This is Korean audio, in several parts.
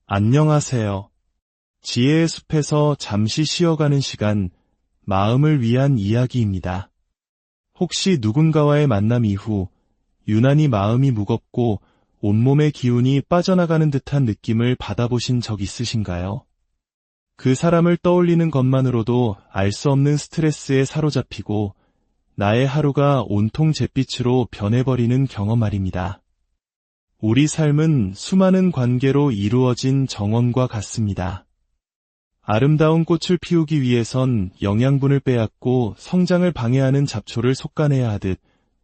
안녕하세요. 지혜의 숲에서 잠시 쉬어가는 시간, 마음을 위한 이야기입니다. 혹시 누군가와의 만남 이후 유난히 마음이 무겁고 온몸의 기운이 빠져나가는 듯한 느낌을 받아보신 적 있으신가요? 그 사람을 떠올리는 것만으로도 알 수 없는 스트레스에 사로잡히고 나의 하루가 온통 잿빛으로 변해버리는 경험 말입니다. 우리 삶은 수많은 관계로 이루어진 정원과 같습니다. 아름다운 꽃을 피우기 위해선 영양분을 빼앗고 성장을 방해하는 잡초를 솎아내야 하듯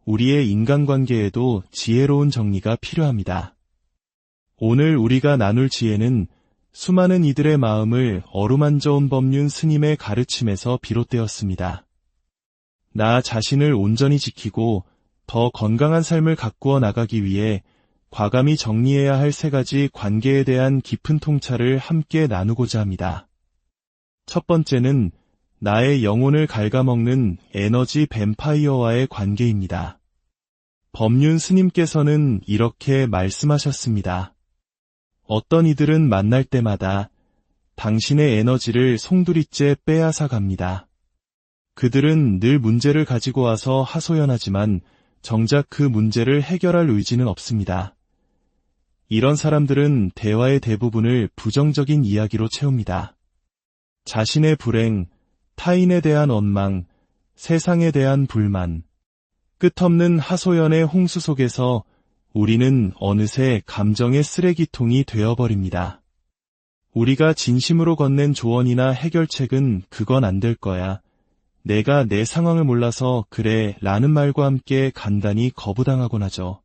우리의 인간관계에도 지혜로운 정리가 필요합니다. 오늘 우리가 나눌 지혜는 수많은 이들의 마음을 어루만져 온 법륜 스님의 가르침에서 비롯되었습니다. 나 자신을 온전히 지키고 더 건강한 삶을 가꾸어 나가기 위해 과감히 정리해야 할 3가지 관계에 대한 깊은 통찰을 함께 나누고자 합니다. 첫 번째는 나의 영혼을 갉아먹는 에너지 뱀파이어와의 관계입니다. 법륜 스님께서는 이렇게 말씀하셨습니다. 어떤 이들은 만날 때마다 당신의 에너지를 송두리째 빼앗아 갑니다. 그들은 늘 문제를 가지고 와서 하소연하지만 정작 그 문제를 해결할 의지는 없습니다. 이런 사람들은 대화의 대부분을 부정적인 이야기로 채웁니다. 자신의 불행, 타인에 대한 원망, 세상에 대한 불만, 끝없는 하소연의 홍수 속에서 우리는 어느새 감정의 쓰레기통이 되어버립니다. 우리가 진심으로 건넨 조언이나 해결책은 그건 안 될 거야. 내가 내 상황을 몰라서 그래 라는 말과 함께 간단히 거부당하곤 하죠.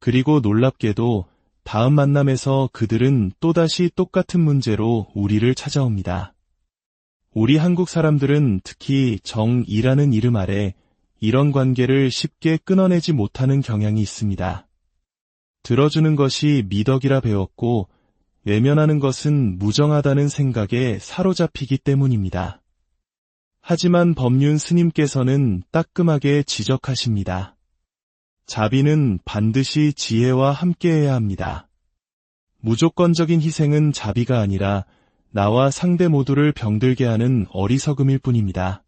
그리고 놀랍게도 다음 만남에서 그들은 또다시 똑같은 문제로 우리를 찾아옵니다. 우리 한국 사람들은 특히 정이라는 이름 아래 이런 관계를 쉽게 끊어내지 못하는 경향이 있습니다. 들어주는 것이 미덕이라 배웠고 외면하는 것은 무정하다는 생각에 사로잡히기 때문입니다. 하지만 법륜 스님께서는 따끔하게 지적하십니다. 자비는 반드시 지혜와 함께해야 합니다. 무조건적인 희생은 자비가 아니라 나와 상대 모두를 병들게 하는 어리석음일 뿐입니다.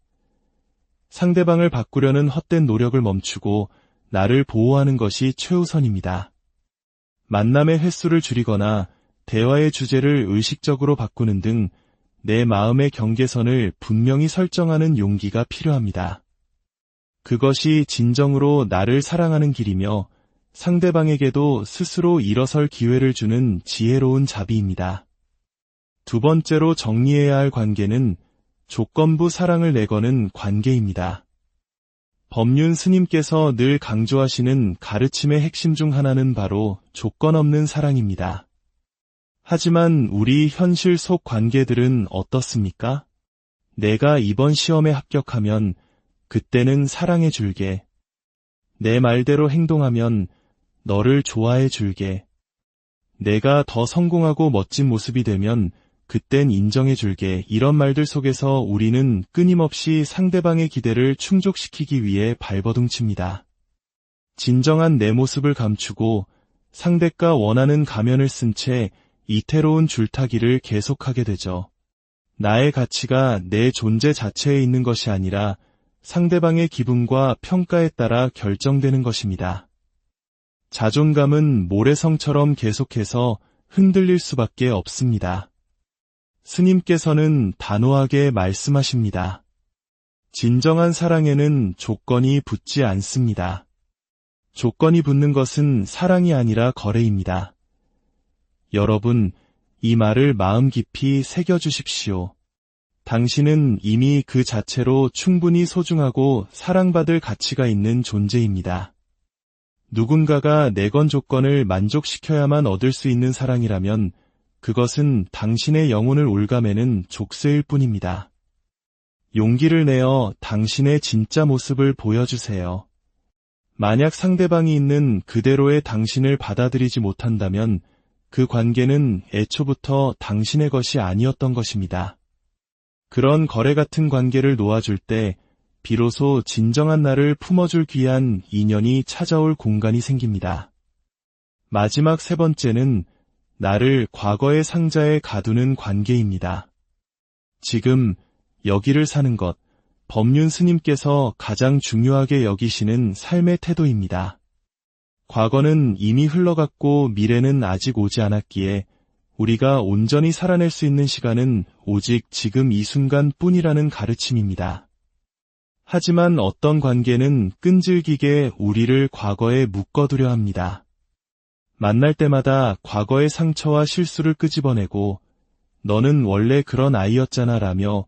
상대방을 바꾸려는 헛된 노력을 멈추고 나를 보호하는 것이 최우선입니다. 만남의 횟수를 줄이거나 대화의 주제를 의식적으로 바꾸는 등 내 마음의 경계선을 분명히 설정하는 용기가 필요합니다. 그것이 진정으로 나를 사랑하는 길이며 상대방에게도 스스로 일어설 기회를 주는 지혜로운 자비입니다. 두 번째로 정리해야 할 관계는 조건부 사랑을 내거는 관계입니다. 법륜 스님께서 늘 강조하시는 가르침의 핵심 중 하나는 바로 조건 없는 사랑입니다. 하지만 우리 현실 속 관계들은 어떻습니까? 내가 이번 시험에 합격하면 그때는 사랑해 줄게. 내 말대로 행동하면 너를 좋아해 줄게. 내가 더 성공하고 멋진 모습이 되면 그땐 인정해 줄게. 이런 말들 속에서 우리는 끊임없이 상대방의 기대를 충족시키기 위해 발버둥칩니다. 진정한 내 모습을 감추고 상대가 원하는 가면을 쓴 채 이태로운 줄타기를 계속하게 되죠. 나의 가치가 내 존재 자체에 있는 것이 아니라 상대방의 기분과 평가에 따라 결정되는 것입니다. 자존감은 모래성처럼 계속해서 흔들릴 수밖에 없습니다. 스님께서는 단호하게 말씀하십니다. 진정한 사랑에는 조건이 붙지 않습니다. 조건이 붙는 것은 사랑이 아니라 거래입니다. 여러분, 이 말을 마음 깊이 새겨주십시오. 당신은 이미 그 자체로 충분히 소중하고 사랑받을 가치가 있는 존재입니다. 누군가가 내건 조건을 만족시켜야만 얻을 수 있는 사랑이라면 그것은 당신의 영혼을 올가매는 족쇄일 뿐입니다. 용기를 내어 당신의 진짜 모습을 보여주세요. 만약 상대방이 있는 그대로의 당신을 받아들이지 못한다면 그 관계는 애초부터 당신의 것이 아니었던 것입니다. 그런 거래 같은 관계를 놓아줄 때 비로소 진정한 나를 품어줄 귀한 인연이 찾아올 공간이 생깁니다. 마지막 3번째는 나를 과거의 상자에 가두는 관계입니다. 지금 여기를 사는 것, 법륜 스님께서 가장 중요하게 여기시는 삶의 태도입니다. 과거는 이미 흘러갔고 미래는 아직 오지 않았기에 우리가 온전히 살아낼 수 있는 시간은 오직 지금 이 순간뿐이라는 가르침입니다. 하지만 어떤 관계는 끈질기게 우리를 과거에 묶어두려 합니다. 만날 때마다 과거의 상처와 실수를 끄집어내고 너는 원래 그런 아이였잖아 라며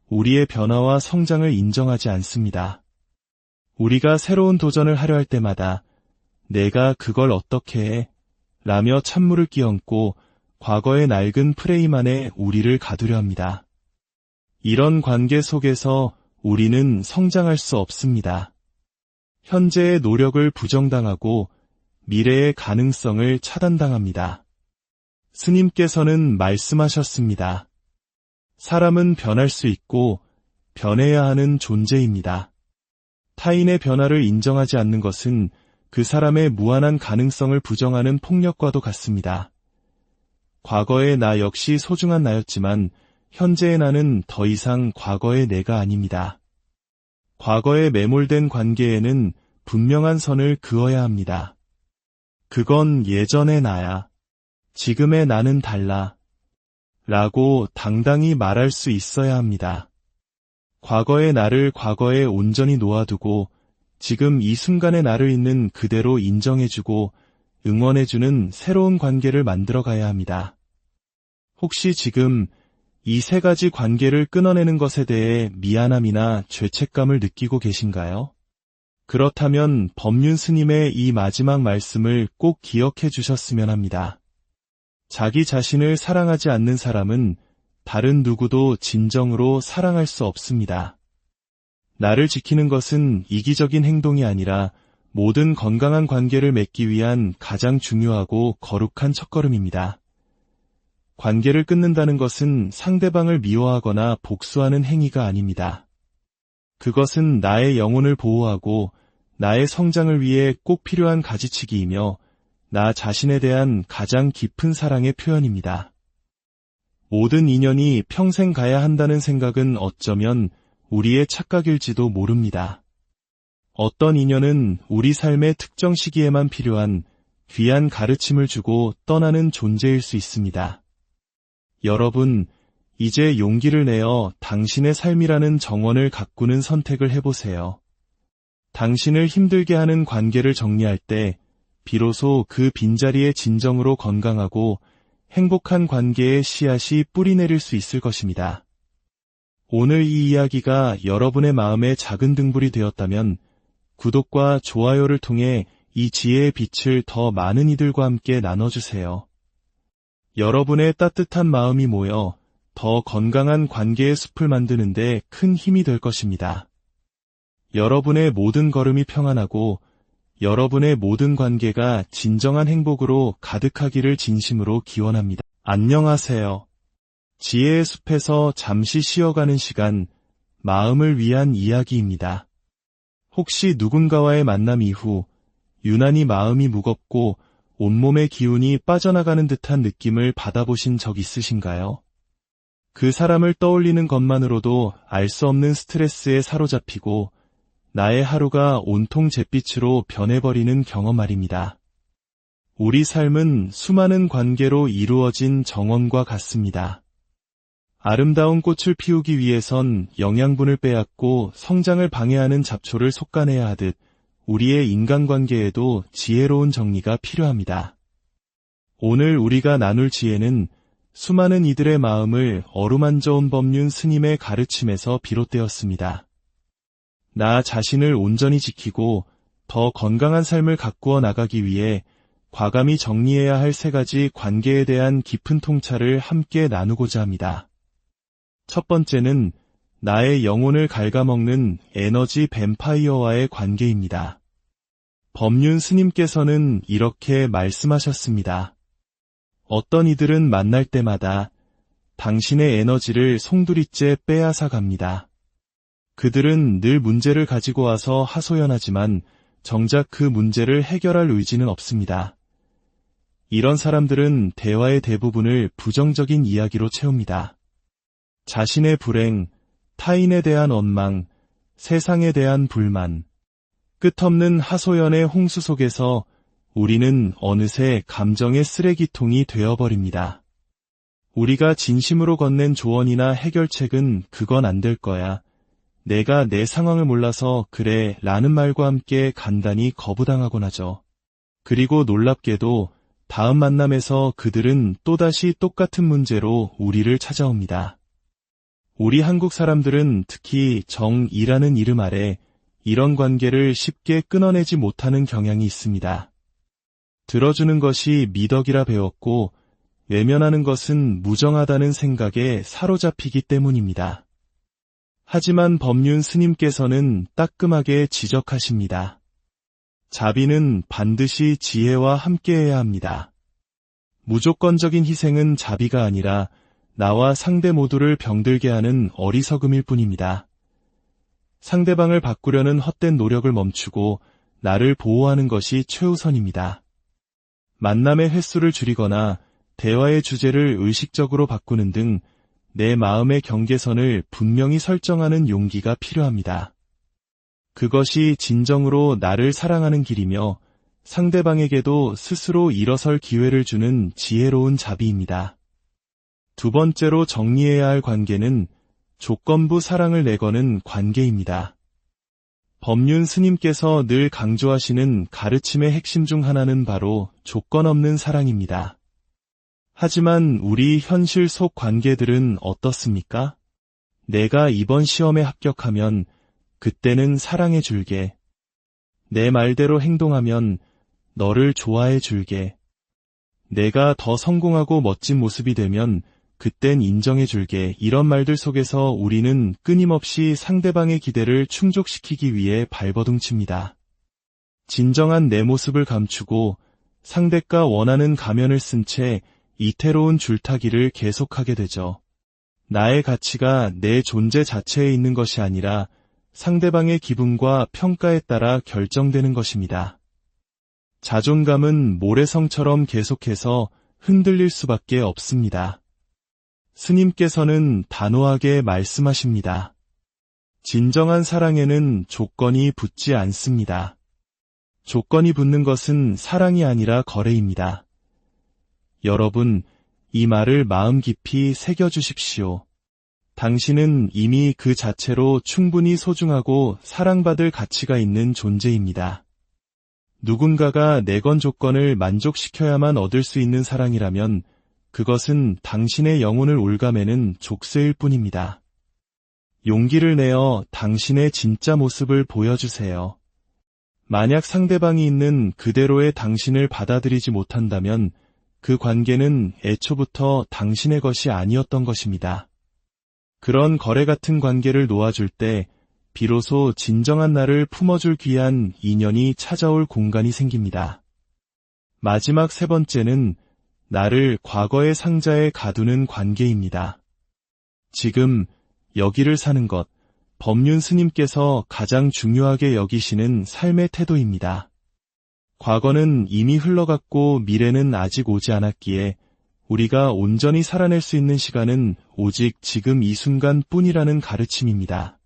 우리의 변화와 성장을 인정하지 않습니다. 우리가 새로운 도전을 하려 할 때마다 내가 그걸 어떻게 해? 라며 찬물을 끼얹고 과거의 낡은 프레임 안에 우리를 가두려 합니다. 이런 관계 속에서 우리는 성장할 수 없습니다. 현재의 노력을 부정당하고 미래의 가능성을 차단당합니다. 스님께서는 말씀하셨습니다. 사람은 변할 수 있고 변해야 하는 존재입니다. 타인의 변화를 인정하지 않는 것은 그 사람의 무한한 가능성을 부정하는 폭력과도 같습니다. 과거의 나 역시 소중한 나였지만 현재의 나는 더 이상 과거의 내가 아닙니다. 과거에 매몰된 관계에는 분명한 선을 그어야 합니다. 그건 예전의 나야. 지금의 나는 달라. 라고 당당히 말할 수 있어야 합니다. 과거의 나를 과거에 온전히 놓아두고 지금 이 순간의 나를 있는 그대로 인정해주고 응원해주는 새로운 관계를 만들어가야 합니다. 혹시 지금 이 세 가지 관계를 끊어내는 것에 대해 미안함이나 죄책감을 느끼고 계신가요? 그렇다면 법륜 스님의 이 마지막 말씀을 꼭 기억해 주셨으면 합니다. 자기 자신을 사랑하지 않는 사람은 다른 누구도 진정으로 사랑할 수 없습니다. 나를 지키는 것은 이기적인 행동이 아니라 모든 건강한 관계를 맺기 위한 가장 중요하고 거룩한 첫걸음입니다. 관계를 끊는다는 것은 상대방을 미워하거나 복수하는 행위가 아닙니다. 그것은 나의 영혼을 보호하고 나의 성장을 위해 꼭 필요한 가지치기이며 나 자신에 대한 가장 깊은 사랑의 표현입니다. 모든 인연이 평생 가야 한다는 생각은 어쩌면 우리의 착각일지도 모릅니다. 어떤 인연은 우리 삶의 특정 시기에만 필요한 귀한 가르침을 주고 떠나는 존재일 수 있습니다. 여러분, 이제 용기를 내어 당신의 삶이라는 정원을 가꾸는 선택을 해보세요. 당신을 힘들게 하는 관계를 정리할 때 비로소 그 빈자리에 진정으로 건강하고 행복한 관계의 씨앗이 뿌리내릴 수 있을 것입니다. 오늘 이 이야기가 여러분의 마음에 작은 등불이 되었다면 구독과 좋아요를 통해 이 지혜의 빛을 더 많은 이들과 함께 나눠주세요. 여러분의 따뜻한 마음이 모여 더 건강한 관계의 숲을 만드는 데 큰 힘이 될 것입니다. 여러분의 모든 걸음이 평안하고 여러분의 모든 관계가 진정한 행복으로 가득하기를 진심으로 기원합니다. 안녕하세요. 지혜의 숲에서 잠시 쉬어가는 시간, 마음을 위한 이야기입니다. 혹시 누군가와의 만남 이후 유난히 마음이 무겁고 온몸의 기운이 빠져나가는 듯한 느낌을 받아보신 적 있으신가요? 그 사람을 떠올리는 것만으로도 알 수 없는 스트레스에 사로잡히고 나의 하루가 온통 잿빛으로 변해버리는 경험 말입니다. 우리 삶은 수많은 관계로 이루어진 정원과 같습니다. 아름다운 꽃을 피우기 위해선 영양분을 빼앗고 성장을 방해하는 잡초를 솎아내야 하듯 우리의 인간관계에도 지혜로운 정리가 필요합니다. 오늘 우리가 나눌 지혜는 수많은 이들의 마음을 어루만져온 법륜 스님의 가르침에서 비롯되었습니다. 나 자신을 온전히 지키고 더 건강한 삶을 가꾸어 나가기 위해 과감히 정리해야 할 세 가지 관계에 대한 깊은 통찰을 함께 나누고자 합니다. 첫 번째는 나의 영혼을 갉아먹는 에너지 뱀파이어와의 관계입니다. 법륜 스님께서는 이렇게 말씀하셨습니다. 어떤 이들은 만날 때마다 당신의 에너지를 송두리째 빼앗아 갑니다. 그들은 늘 문제를 가지고 와서 하소연하지만 정작 그 문제를 해결할 의지는 없습니다. 이런 사람들은 대화의 대부분을 부정적인 이야기로 채웁니다. 자신의 불행, 타인에 대한 원망, 세상에 대한 불만, 끝없는 하소연의 홍수 속에서 우리는 어느새 감정의 쓰레기통이 되어버립니다. 우리가 진심으로 건넨 조언이나 해결책은 그건 안 될 거야. 내가 내 상황을 몰라서 그래 라는 말과 함께 간단히 거부당하곤 하죠. 그리고 놀랍게도 다음 만남에서 그들은 또다시 똑같은 문제로 우리를 찾아옵니다. 우리 한국 사람들은 특히 정이라는 이름 아래 이런 관계를 쉽게 끊어내지 못하는 경향이 있습니다. 들어주는 것이 미덕이라 배웠고 외면하는 것은 무정하다는 생각에 사로잡히기 때문입니다. 하지만 법륜 스님께서는 따끔하게 지적하십니다. 자비는 반드시 지혜와 함께해야 합니다. 무조건적인 희생은 자비가 아니라 나와 상대 모두를 병들게 하는 어리석음일 뿐입니다. 상대방을 바꾸려는 헛된 노력을 멈추고 나를 보호하는 것이 최우선입니다. 만남의 횟수를 줄이거나 대화의 주제를 의식적으로 바꾸는 등 내 마음의 경계선을 분명히 설정하는 용기가 필요합니다. 그것이 진정으로 나를 사랑하는 길이며 상대방에게도 스스로 일어설 기회를 주는 지혜로운 자비입니다. 두 번째로 정리해야 할 관계는 조건부 사랑을 내거는 관계입니다. 법륜 스님께서 늘 강조하시는 가르침의 핵심 중 하나는 바로 조건 없는 사랑입니다. 하지만 우리 현실 속 관계들은 어떻습니까? 내가 이번 시험에 합격하면 그때는 사랑해 줄게. 내 말대로 행동하면 너를 좋아해 줄게. 내가 더 성공하고 멋진 모습이 되면 그땐 인정해 줄게. 이런 말들 속에서 우리는 끊임없이 상대방의 기대를 충족시키기 위해 발버둥칩니다. 진정한 내 모습을 감추고 상대가 원하는 가면을 쓴 채 이태로운 줄타기를 계속하게 되죠. 나의 가치가 내 존재 자체에 있는 것이 아니라 상대방의 기분과 평가에 따라 결정되는 것입니다. 자존감은 모래성처럼 계속해서 흔들릴 수밖에 없습니다. 스님께서는 단호하게 말씀하십니다. 진정한 사랑에는 조건이 붙지 않습니다. 조건이 붙는 것은 사랑이 아니라 거래입니다. 여러분, 이 말을 마음 깊이 새겨주십시오. 당신은 이미 그 자체로 충분히 소중하고 사랑받을 가치가 있는 존재입니다. 누군가가 내건 조건을 만족시켜야만 얻을 수 있는 사랑이라면 그것은 당신의 영혼을 올가매는 족쇄일 뿐입니다. 용기를 내어 당신의 진짜 모습을 보여주세요. 만약 상대방이 있는 그대로의 당신을 받아들이지 못한다면 그 관계는 애초부터 당신의 것이 아니었던 것입니다. 그런 거래 같은 관계를 놓아줄 때 비로소 진정한 나를 품어줄 귀한 인연이 찾아올 공간이 생깁니다. 마지막 세 번째는 나를 과거의 상자에 가두는 관계입니다. 지금 여기를 사는 것, 법륜 스님께서 가장 중요하게 여기시는 삶의 태도입니다. 과거는 이미 흘러갔고 미래는 아직 오지 않았기에 우리가 온전히 살아낼 수 있는 시간은 오직 지금 이 순간뿐이라는 가르침입니다.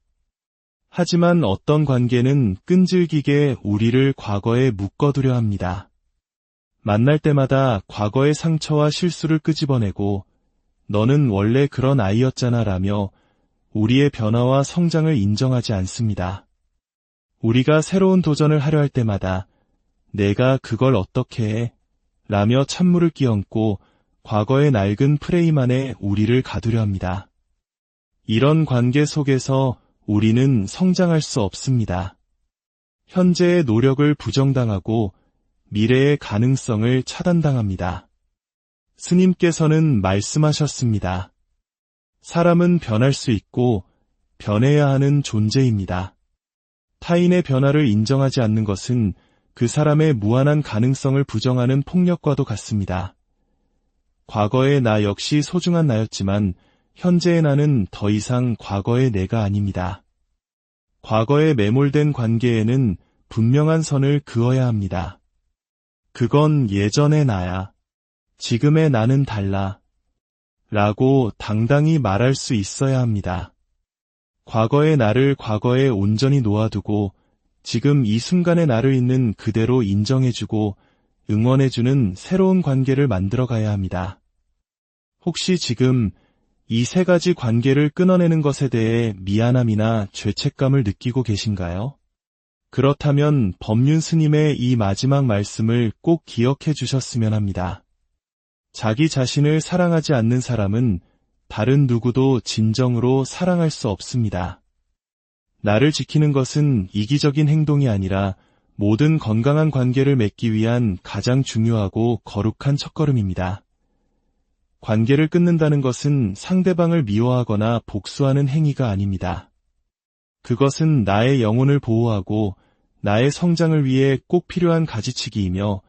하지만 어떤 관계는 끈질기게 우리를 과거에 묶어두려 합니다. 만날 때마다 과거의 상처와 실수를 끄집어내고 너는 원래 그런 아이였잖아 라며 우리의 변화와 성장을 인정하지 않습니다. 우리가 새로운 도전을 하려 할 때마다 내가 그걸 어떻게 해? 라며 찬물을 끼얹고 과거의 낡은 프레임 안에 우리를 가두려 합니다. 이런 관계 속에서 우리는 성장할 수 없습니다. 현재의 노력을 부정당하고 미래의 가능성을 차단당합니다. 스님께서는 말씀하셨습니다. 사람은 변할 수 있고 변해야 하는 존재입니다. 타인의 변화를 인정하지 않는 것은 그 사람의 무한한 가능성을 부정하는 폭력과도 같습니다. 과거의 나 역시 소중한 나였지만 현재의 나는 더 이상 과거의 내가 아닙니다. 과거에 매몰된 관계에는 분명한 선을 그어야 합니다. 그건 예전의 나야. 지금의 나는 달라. 라고 당당히 말할 수 있어야 합니다. 과거의 나를 과거에 온전히 놓아두고 지금 이 순간의 나를 있는 그대로 인정해주고 응원해주는 새로운 관계를 만들어가야 합니다. 혹시 지금 이 세 가지 관계를 끊어내는 것에 대해 미안함이나 죄책감을 느끼고 계신가요? 그렇다면 법륜 스님의 이 마지막 말씀을 꼭 기억해 주셨으면 합니다. 자기 자신을 사랑하지 않는 사람은 다른 누구도 진정으로 사랑할 수 없습니다. 나를 지키는 것은 이기적인 행동이 아니라 모든 건강한 관계를 맺기 위한 가장 중요하고 거룩한 첫걸음입니다. 관계를 끊는다는 것은 상대방을 미워하거나 복수하는 행위가 아닙니다. 그것은 나의 영혼을 보호하고 나의 성장을 위해 꼭 필요한 가지치기이며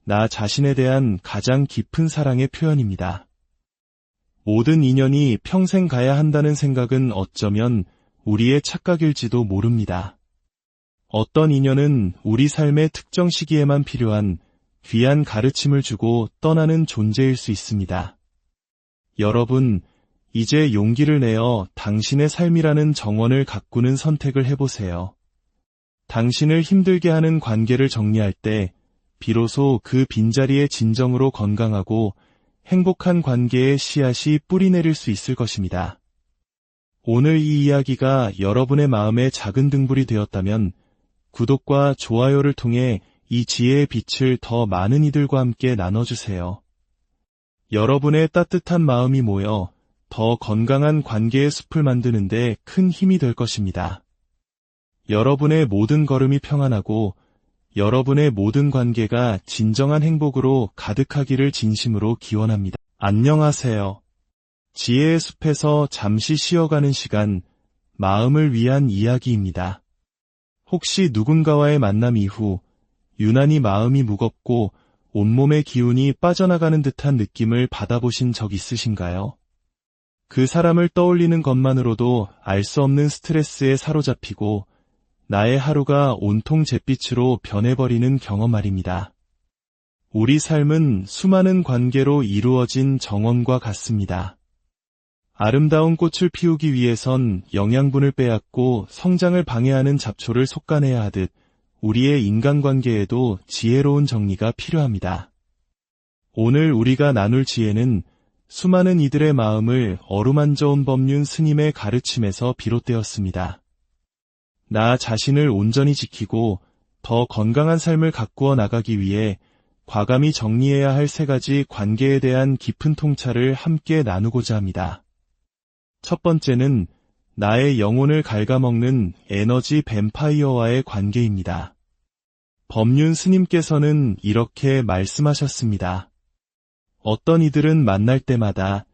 나 자신에 대한 가장 깊은 사랑의 표현입니다. 모든 인연이 평생 가야 한다는 생각은 어쩌면 우리의 착각일지도 모릅니다. 어떤 인연은 우리 삶의 특정 시기에만 필요한 귀한 가르침을 주고 떠나는 존재일 수 있습니다. 여러분, 이제 용기를 내어 당신의 삶이라는 정원을 가꾸는 선택을 해보세요. 당신을 힘들게 하는 관계를 정리할 때 비로소 그 빈자리에 진정으로 건강하고 행복한 관계의 씨앗이 뿌리내릴 수 있을 것입니다. 오늘 이 이야기가 여러분의 마음에 작은 등불이 되었다면 구독과 좋아요를 통해 이 지혜의 빛을 더 많은 이들과 함께 나눠주세요. 여러분의 따뜻한 마음이 모여 더 건강한 관계의 숲을 만드는 데 큰 힘이 될 것입니다. 여러분의 모든 걸음이 평안하고 여러분의 모든 관계가 진정한 행복으로 가득하기를 진심으로 기원합니다. 안녕하세요. 지혜의 숲에서 잠시 쉬어가는 시간, 마음을 위한 이야기입니다. 혹시 누군가와의 만남 이후 유난히 마음이 무겁고 온몸의 기운이 빠져나가는 듯한 느낌을 받아보신 적 있으신가요? 그 사람을 떠올리는 것만으로도 알 수 없는 스트레스에 사로잡히고 나의 하루가 온통 잿빛으로 변해버리는 경험 말입니다. 우리 삶은 수많은 관계로 이루어진 정원과 같습니다. 아름다운 꽃을 피우기 위해선 영양분을 빼앗고 성장을 방해하는 잡초를 솎아내야 하듯 우리의 인간관계에도 지혜로운 정리가 필요합니다. 오늘 우리가 나눌 지혜는 수많은 이들의 마음을 어루만져온 법륜 스님의 가르침에서 비롯되었습니다. 나 자신을 온전히 지키고 더 건강한 삶을 가꾸어 나가기 위해 과감히 정리해야 할 세 가지 관계에 대한 깊은 통찰을 함께 나누고자 합니다. 첫 번째는 나의 영혼을 갉아먹는 에너지 뱀파이어와의 관계입니다. 법륜 스님께서는 이렇게 말씀하셨습니다. 어떤 이들은 만날 때마다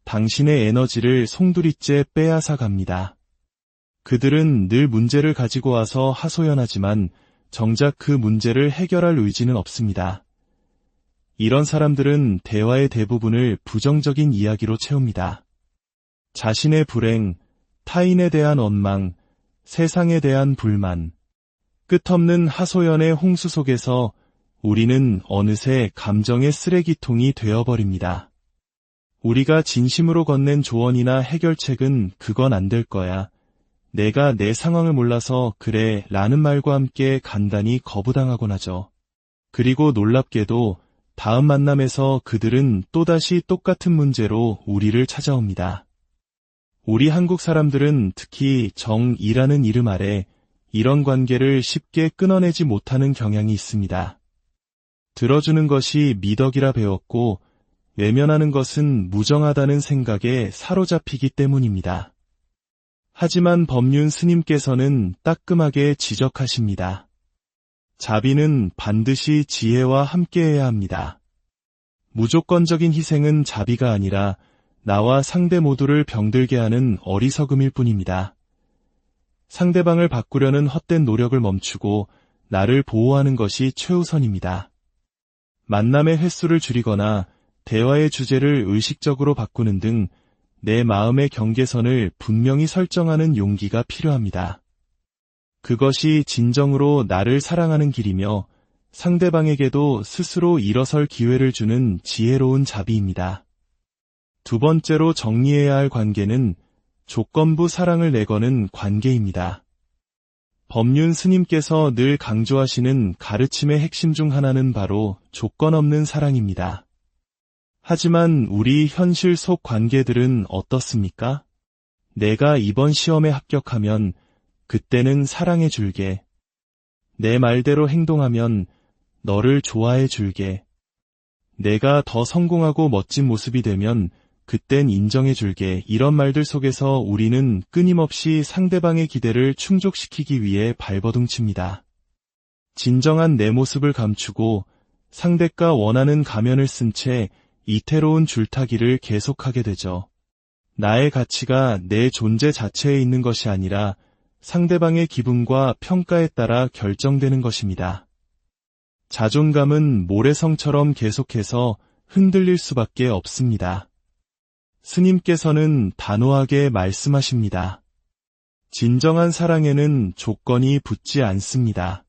당신의 에너지를 송두리째 빼앗아 갑니다. 그들은 늘 문제를 가지고 와서 하소연하지만 정작 그 문제를 해결할 의지는 없습니다. 이런 사람들은 대화의 대부분을 부정적인 이야기로 채웁니다. 자신의 불행, 타인에 대한 원망, 세상에 대한 불만, 끝없는 하소연의 홍수 속에서 우리는 어느새 감정의 쓰레기통이 되어버립니다. 우리가 진심으로 건넨 조언이나 해결책은 그건 안 될 거야. 내가 내 상황을 몰라서 그래 라는 말과 함께 간단히 거부당하곤 하죠. 그리고 놀랍게도 다음 만남에서 그들은 또다시 똑같은 문제로 우리를 찾아옵니다. 우리 한국 사람들은 특히 정이라는 이름 아래 이런 관계를 쉽게 끊어내지 못하는 경향이 있습니다. 들어주는 것이 미덕이라 배웠고 외면하는 것은 무정하다는 생각에 사로잡히기 때문입니다. 하지만 법륜 스님께서는 따끔하게 지적하십니다. 자비는 반드시 지혜와 함께해야 합니다. 무조건적인 희생은 자비가 아니라 나와 상대 모두를 병들게 하는 어리석음일 뿐입니다. 상대방을 바꾸려는 헛된 노력을 멈추고 나를 보호하는 것이 최우선입니다. 만남의 횟수를 줄이거나 대화의 주제를 의식적으로 바꾸는 등 내 마음의 경계선을 분명히 설정하는 용기가 필요합니다. 그것이 진정으로 나를 사랑하는 길이며 상대방에게도 스스로 일어설 기회를 주는 지혜로운 자비입니다. 두 번째로 정리해야 할 관계는 조건부 사랑을 내거는 관계입니다. 법륜 스님께서 늘 강조하시는 가르침의 핵심 중 하나는 바로 조건 없는 사랑입니다. 하지만 우리 현실 속 관계들은 어떻습니까? 내가 이번 시험에 합격하면 그때는 사랑해 줄게. 내 말대로 행동하면 너를 좋아해 줄게. 내가 더 성공하고 멋진 모습이 되면 그땐 인정해 줄게. 이런 말들 속에서 우리는 끊임없이 상대방의 기대를 충족시키기 위해 발버둥칩니다. 진정한 내 모습을 감추고 상대가 원하는 가면을 쓴 채 이태로운 줄타기를 계속하게 되죠. 나의 가치가 내 존재 자체에 있는 것이 아니라 상대방의 기분과 평가에 따라 결정되는 것입니다. 자존감은 모래성처럼 계속해서 흔들릴 수밖에 없습니다. 스님께서는 단호하게 말씀하십니다. 진정한 사랑에는 조건이 붙지 않습니다.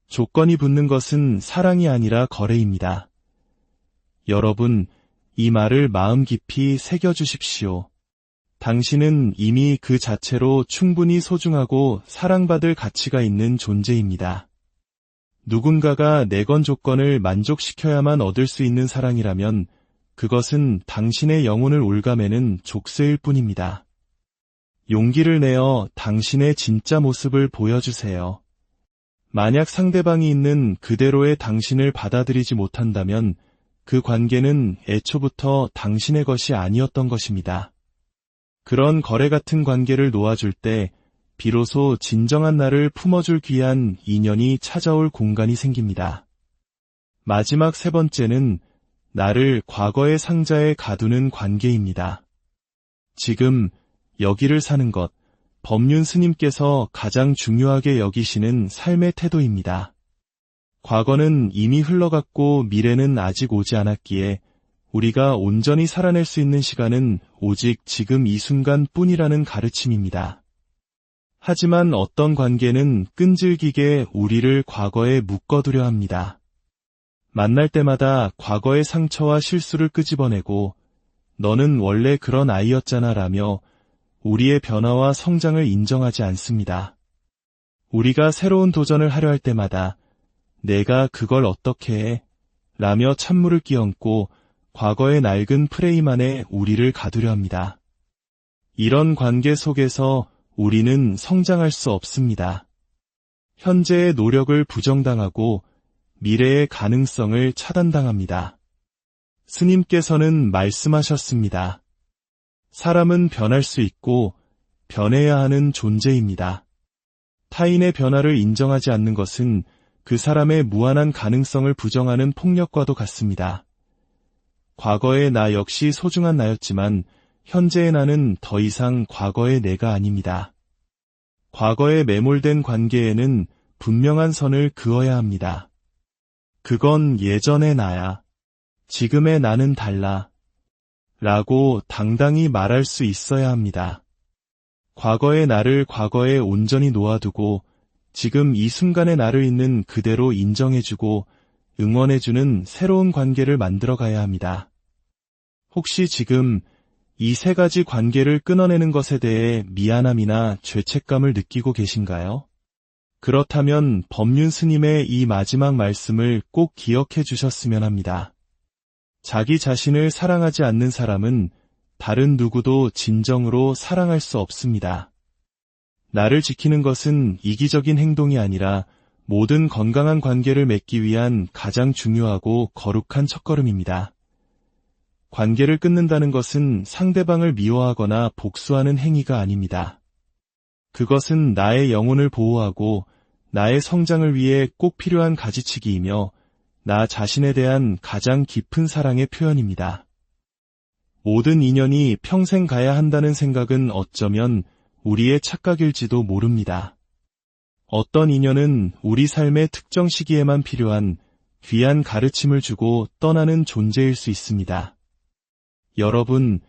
조건이 붙는 것은 사랑이 아니라 거래입니다. 여러분, 이 말을 마음 깊이 새겨주십시오. 당신은 이미 그 자체로 충분히 소중하고 사랑받을 가치가 있는 존재입니다. 누군가가 내건 조건을 만족시켜야만 얻을 수 있는 사랑이라면 그것은 당신의 영혼을 올가매는 족쇄일 뿐입니다. 용기를 내어 당신의 진짜 모습을 보여주세요. 만약 상대방이 있는 그대로의 당신을 받아들이지 못한다면 그 관계는 애초부터 당신의 것이 아니었던 것입니다. 그런 거래 같은 관계를 놓아줄 때 비로소 진정한 나를 품어줄 귀한 인연이 찾아올 공간이 생깁니다. 마지막 세 번째는 나를 과거의 상자에 가두는 관계입니다. 지금 여기를 사는 것, 법륜 스님께서 가장 중요하게 여기시는 삶의 태도입니다. 과거는 이미 흘러갔고 미래는 아직 오지 않았기에 우리가 온전히 살아낼 수 있는 시간은 오직 지금 이 순간뿐이라는 가르침입니다. 하지만 어떤 관계는 끈질기게 우리를 과거에 묶어두려 합니다. 만날 때마다 과거의 상처와 실수를 끄집어내고 너는 원래 그런 아이였잖아 라며 우리의 변화와 성장을 인정하지 않습니다. 우리가 새로운 도전을 하려 할 때마다 내가 그걸 어떻게 해? 라며 찬물을 끼얹고 과거의 낡은 프레임 안에 우리를 가두려 합니다. 이런 관계 속에서 우리는 성장할 수 없습니다. 현재의 노력을 부정당하고 미래의 가능성을 차단당합니다. 스님께서는 말씀하셨습니다. 사람은 변할 수 있고 변해야 하는 존재입니다. 타인의 변화를 인정하지 않는 것은 그 사람의 무한한 가능성을 부정하는 폭력과도 같습니다. 과거의 나 역시 소중한 나였지만 현재의 나는 더 이상 과거의 내가 아닙니다. 과거에 매몰된 관계에는 분명한 선을 그어야 합니다. 그건 예전의 나야. 지금의 나는 달라. 라고 당당히 말할 수 있어야 합니다. 과거의 나를 과거에 온전히 놓아두고 지금 이 순간의 나를 있는 그대로 인정해주고 응원해주는 새로운 관계를 만들어가야 합니다. 혹시 지금 이 세 가지 관계를 끊어내는 것에 대해 미안함이나 죄책감을 느끼고 계신가요? 그렇다면 법륜 스님의 이 마지막 말씀을 꼭 기억해 주셨으면 합니다. 자기 자신을 사랑하지 않는 사람은 다른 누구도 진정으로 사랑할 수 없습니다. 나를 지키는 것은 이기적인 행동이 아니라 모든 건강한 관계를 맺기 위한 가장 중요하고 거룩한 첫걸음입니다. 관계를 끊는다는 것은 상대방을 미워하거나 복수하는 행위가 아닙니다. 그것은 나의 영혼을 보호하고 나의 성장을 위해 꼭 필요한 가지치기이며 나 자신에 대한 가장 깊은 사랑의 표현입니다. 모든 인연이 평생 가야 한다는 생각은 어쩌면 우리의 착각일지도 모릅니다. 어떤 인연은 우리 삶의 특정 시기에만 필요한 귀한 가르침을 주고 떠나는 존재일 수 있습니다. 여러분,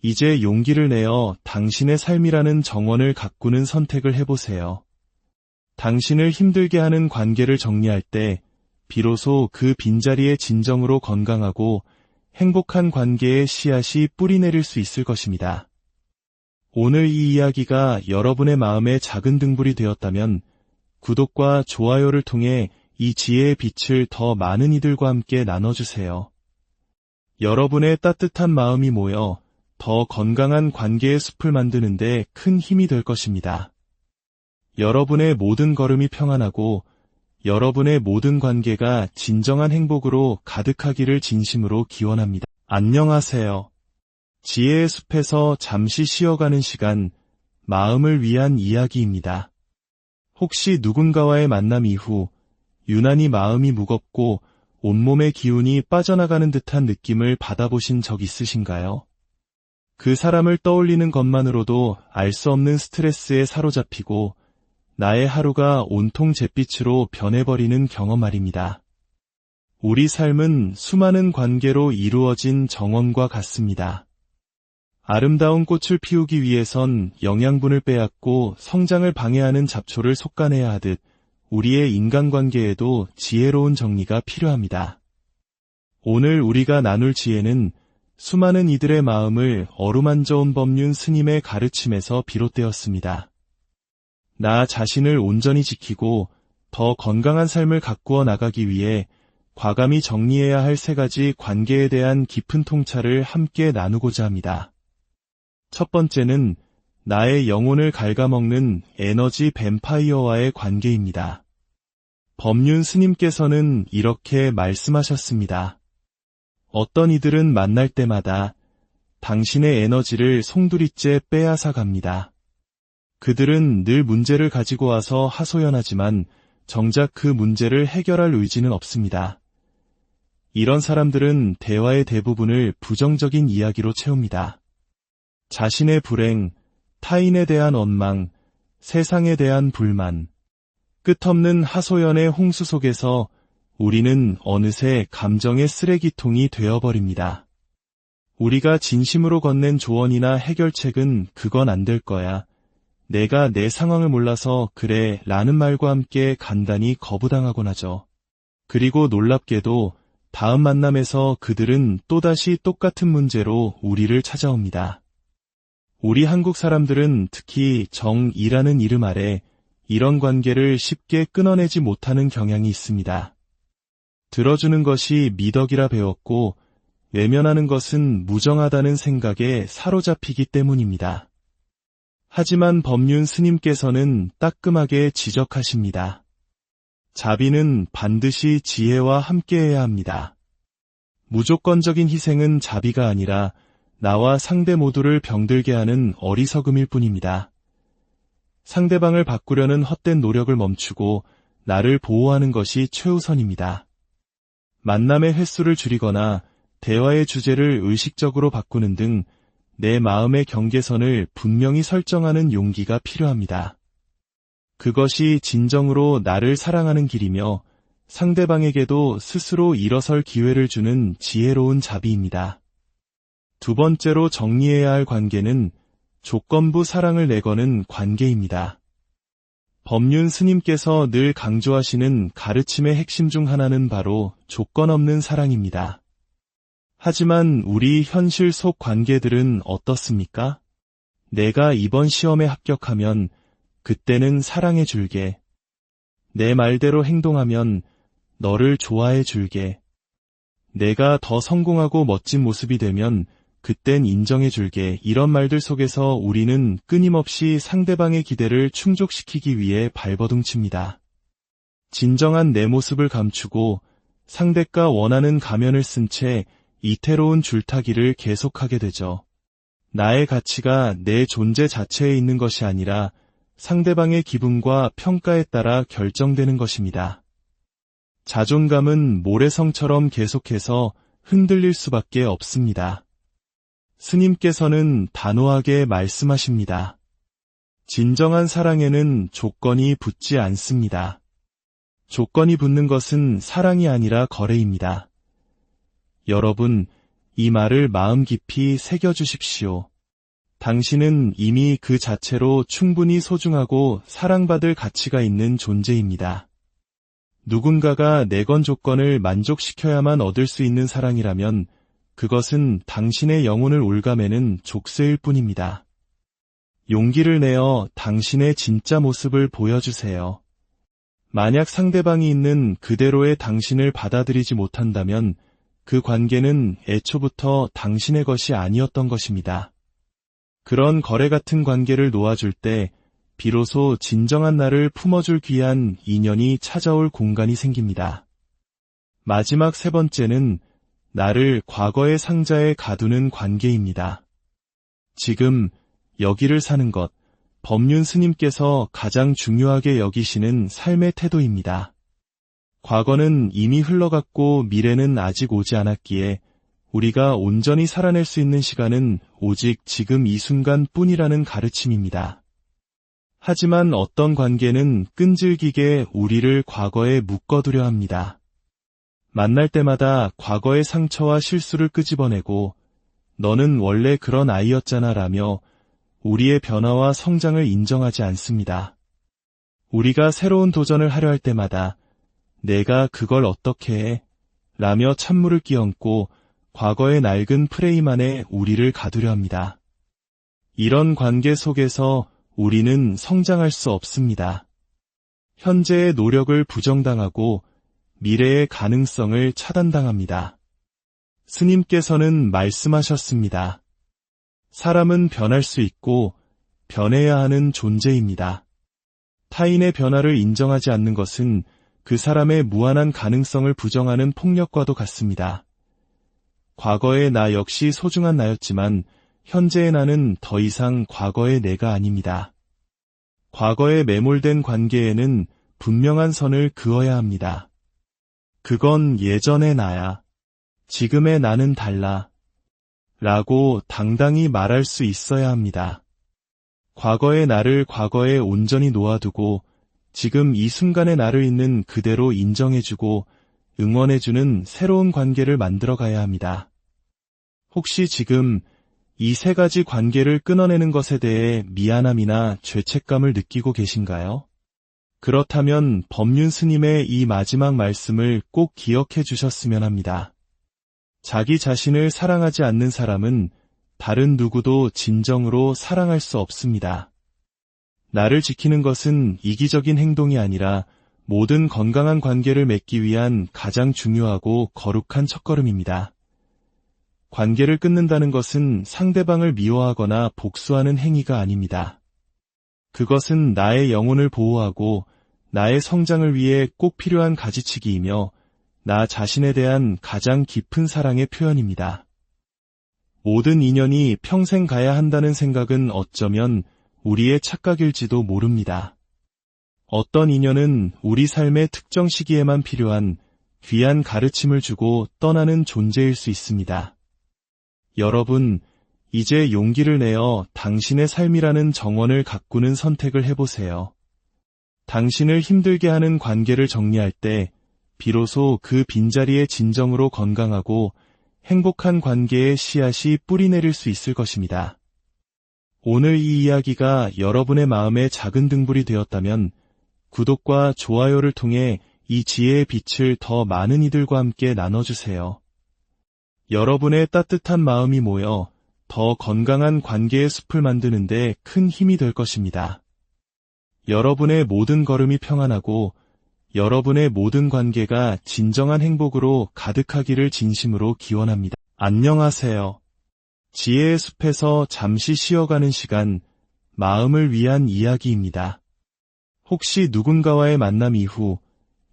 이제 용기를 내어 당신의 삶이라는 정원을 가꾸는 선택을 해보세요. 당신을 힘들게 하는 관계를 정리할 때 비로소 그 빈자리에 진정으로 건강하고 행복한 관계의 씨앗이 뿌리내릴 수 있을 것입니다. 오늘 이 이야기가 여러분의 마음에 작은 등불이 되었다면 구독과 좋아요를 통해 이 지혜의 빛을 더 많은 이들과 함께 나눠주세요. 여러분의 따뜻한 마음이 모여 더 건강한 관계의 숲을 만드는 데 큰 힘이 될 것입니다. 여러분의 모든 걸음이 평안하고 여러분의 모든 관계가 진정한 행복으로 가득하기를 진심으로 기원합니다. 안녕하세요. 지혜의 숲에서 잠시 쉬어가는 시간, 마음을 위한 이야기입니다. 혹시 누군가와의 만남 이후 유난히 마음이 무겁고 온몸의 기운이 빠져나가는 듯한 느낌을 받아보신 적 있으신가요? 그 사람을 떠올리는 것만으로도 알 수 없는 스트레스에 사로잡히고 나의 하루가 온통 잿빛으로 변해버리는 경험 말입니다. 우리 삶은 수많은 관계로 이루어진 정원과 같습니다. 아름다운 꽃을 피우기 위해선 영양분을 빼앗고 성장을 방해하는 잡초를 솎아내야 하듯 우리의 인간관계에도 지혜로운 정리가 필요합니다. 오늘 우리가 나눌 지혜는 수많은 이들의 마음을 어루만져 온 법륜 스님의 가르침에서 비롯되었습니다. 나 자신을 온전히 지키고 더 건강한 삶을 가꾸어 나가기 위해 과감히 정리해야 할 3가지 관계에 대한 깊은 통찰을 함께 나누고자 합니다. 첫 번째는 나의 영혼을 갉아먹는 에너지 뱀파이어와의 관계입니다. 법륜 스님께서는 이렇게 말씀하셨습니다. 어떤 이들은 만날 때마다 당신의 에너지를 송두리째 빼앗아 갑니다. 그들은 늘 문제를 가지고 와서 하소연하지만 정작 그 문제를 해결할 의지는 없습니다. 이런 사람들은 대화의 대부분을 부정적인 이야기로 채웁니다. 자신의 불행, 타인에 대한 원망, 세상에 대한 불만, 끝없는 하소연의 홍수 속에서 우리는 어느새 감정의 쓰레기통이 되어버립니다. 우리가 진심으로 건넨 조언이나 해결책은 그건 안 될 거야. 내가 내 상황을 몰라서 그래 라는 말과 함께 간단히 거부당하곤 하죠. 그리고 놀랍게도 다음 만남에서 그들은 또다시 똑같은 문제로 우리를 찾아옵니다. 우리 한국 사람들은 특히 정이라는 이름 아래 이런 관계를 쉽게 끊어내지 못하는 경향이 있습니다. 들어주는 것이 미덕이라 배웠고 외면하는 것은 무정하다는 생각에 사로잡히기 때문입니다. 하지만 법륜 스님께서는 따끔하게 지적하십니다. 자비는 반드시 지혜와 함께해야 합니다. 무조건적인 희생은 자비가 아니라 나와 상대 모두를 병들게 하는 어리석음일 뿐입니다. 상대방을 바꾸려는 헛된 노력을 멈추고 나를 보호하는 것이 최우선입니다. 만남의 횟수를 줄이거나 대화의 주제를 의식적으로 바꾸는 등 내 마음의 경계선을 분명히 설정하는 용기가 필요합니다. 그것이 진정으로 나를 사랑하는 길이며 상대방에게도 스스로 일어설 기회를 주는 지혜로운 자비입니다. 두 번째로 정리해야 할 관계는 조건부 사랑을 내거는 관계입니다. 법륜 스님께서 늘 강조하시는 가르침의 핵심 중 하나는 바로 조건 없는 사랑입니다. 하지만 우리 현실 속 관계들은 어떻습니까? 내가 이번 시험에 합격하면 그때는 사랑해 줄게. 내 말대로 행동하면 너를 좋아해 줄게. 내가 더 성공하고 멋진 모습이 되면 그땐 인정해 줄게. 이런 말들 속에서 우리는 끊임없이 상대방의 기대를 충족시키기 위해 발버둥칩니다. 진정한 내 모습을 감추고 상대가 원하는 가면을 쓴 채 이태로운 줄타기를 계속하게 되죠. 나의 가치가 내 존재 자체에 있는 것이 아니라 상대방의 기분과 평가에 따라 결정되는 것입니다. 자존감은 모래성처럼 계속해서 흔들릴 수밖에 없습니다. 스님께서는 단호하게 말씀하십니다. 진정한 사랑에는 조건이 붙지 않습니다. 조건이 붙는 것은 사랑이 아니라 거래입니다. 여러분, 이 말을 마음 깊이 새겨주십시오. 당신은 이미 그 자체로 충분히 소중하고 사랑받을 가치가 있는 존재입니다. 누군가가 내건 조건을 만족시켜야만 얻을 수 있는 사랑이라면 그것은 당신의 영혼을 올가매는 족쇄일 뿐입니다. 용기를 내어 당신의 진짜 모습을 보여주세요. 만약 상대방이 있는 그대로의 당신을 받아들이지 못한다면 그 관계는 애초부터 당신의 것이 아니었던 것입니다. 그런 거래 같은 관계를 놓아줄 때 비로소 진정한 나를 품어줄 귀한 인연이 찾아올 공간이 생깁니다. 마지막 세 번째는 나를 과거의 상자에 가두는 관계입니다. 지금 여기를 사는 것, 법륜 스님께서 가장 중요하게 여기시는 삶의 태도입니다. 과거는 이미 흘러갔고 미래는 아직 오지 않았기에 우리가 온전히 살아낼 수 있는 시간은 오직 지금 이 순간뿐이라는 가르침입니다. 하지만 어떤 관계는 끈질기게 우리를 과거에 묶어두려 합니다. 만날 때마다 과거의 상처와 실수를 끄집어내고 너는 원래 그런 아이였잖아 라며 우리의 변화와 성장을 인정하지 않습니다. 우리가 새로운 도전을 하려 할 때마다 내가 그걸 어떻게 해? 라며 찬물을 끼얹고 과거의 낡은 프레임 안에 우리를 가두려 합니다. 이런 관계 속에서 우리는 성장할 수 없습니다. 현재의 노력을 부정당하고 미래의 가능성을 차단당합니다. 스님께서는 말씀하셨습니다. 사람은 변할 수 있고 변해야 하는 존재입니다. 타인의 변화를 인정하지 않는 것은 그 사람의 무한한 가능성을 부정하는 폭력과도 같습니다. 과거의 나 역시 소중한 나였지만 현재의 나는 더 이상 과거의 내가 아닙니다. 과거에 매몰된 관계에는 분명한 선을 그어야 합니다. 그건 예전의 나야. 지금의 나는 달라. 라고 당당히 말할 수 있어야 합니다. 과거의 나를 과거에 온전히 놓아두고 지금 이 순간의 나를 있는 그대로 인정해주고 응원해주는 새로운 관계를 만들어가야 합니다. 혹시 지금 이 세 가지 관계를 끊어내는 것에 대해 미안함이나 죄책감을 느끼고 계신가요? 그렇다면 법륜 스님의 이 마지막 말씀을 꼭 기억해 주셨으면 합니다. 자기 자신을 사랑하지 않는 사람은 다른 누구도 진정으로 사랑할 수 없습니다. 나를 지키는 것은 이기적인 행동이 아니라 모든 건강한 관계를 맺기 위한 가장 중요하고 거룩한 첫걸음입니다. 관계를 끊는다는 것은 상대방을 미워하거나 복수하는 행위가 아닙니다. 그것은 나의 영혼을 보호하고 나의 성장을 위해 꼭 필요한 가지치기이며 나 자신에 대한 가장 깊은 사랑의 표현입니다. 모든 인연이 평생 가야 한다는 생각은 어쩌면 우리의 착각일지도 모릅니다. 어떤 인연은 우리 삶의 특정 시기에만 필요한 귀한 가르침을 주고 떠나는 존재일 수 있습니다. 여러분, 이제 용기를 내어 당신의 삶이라는 정원을 가꾸는 선택을 해보세요. 당신을 힘들게 하는 관계를 정리할 때 비로소 그 빈자리에 진정으로 건강하고 행복한 관계의 씨앗이 뿌리내릴 수 있을 것입니다. 오늘 이 이야기가 여러분의 마음에 작은 등불이 되었다면 구독과 좋아요를 통해 이 지혜의 빛을 더 많은 이들과 함께 나눠주세요. 여러분의 따뜻한 마음이 모여 더 건강한 관계의 숲을 만드는 데 큰 힘이 될 것입니다. 여러분의 모든 걸음이 평안하고 여러분의 모든 관계가 진정한 행복으로 가득하기를 진심으로 기원합니다. 안녕하세요. 지혜의 숲에서 잠시 쉬어가는 시간, 마음을 위한 이야기입니다. 혹시 누군가와의 만남 이후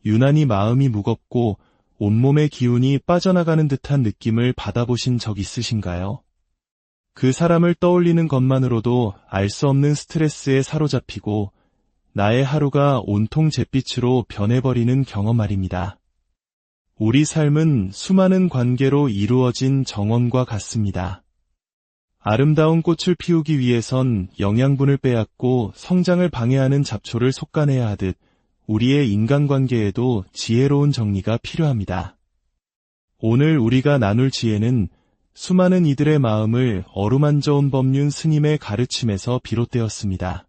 유난히 마음이 무겁고 온몸의 기운이 빠져나가는 듯한 느낌을 받아보신 적 있으신가요? 그 사람을 떠올리는 것만으로도 알 수 없는 스트레스에 사로잡히고 나의 하루가 온통 잿빛으로 변해버리는 경험 말입니다. 우리 삶은 수많은 관계로 이루어진 정원과 같습니다. 아름다운 꽃을 피우기 위해선 영양분을 빼앗고 성장을 방해하는 잡초를 솎아내야 하듯 우리의 인간관계에도 지혜로운 정리가 필요합니다. 오늘 우리가 나눌 지혜는 수많은 이들의 마음을 어루만져온 법륜 스님의 가르침에서 비롯되었습니다.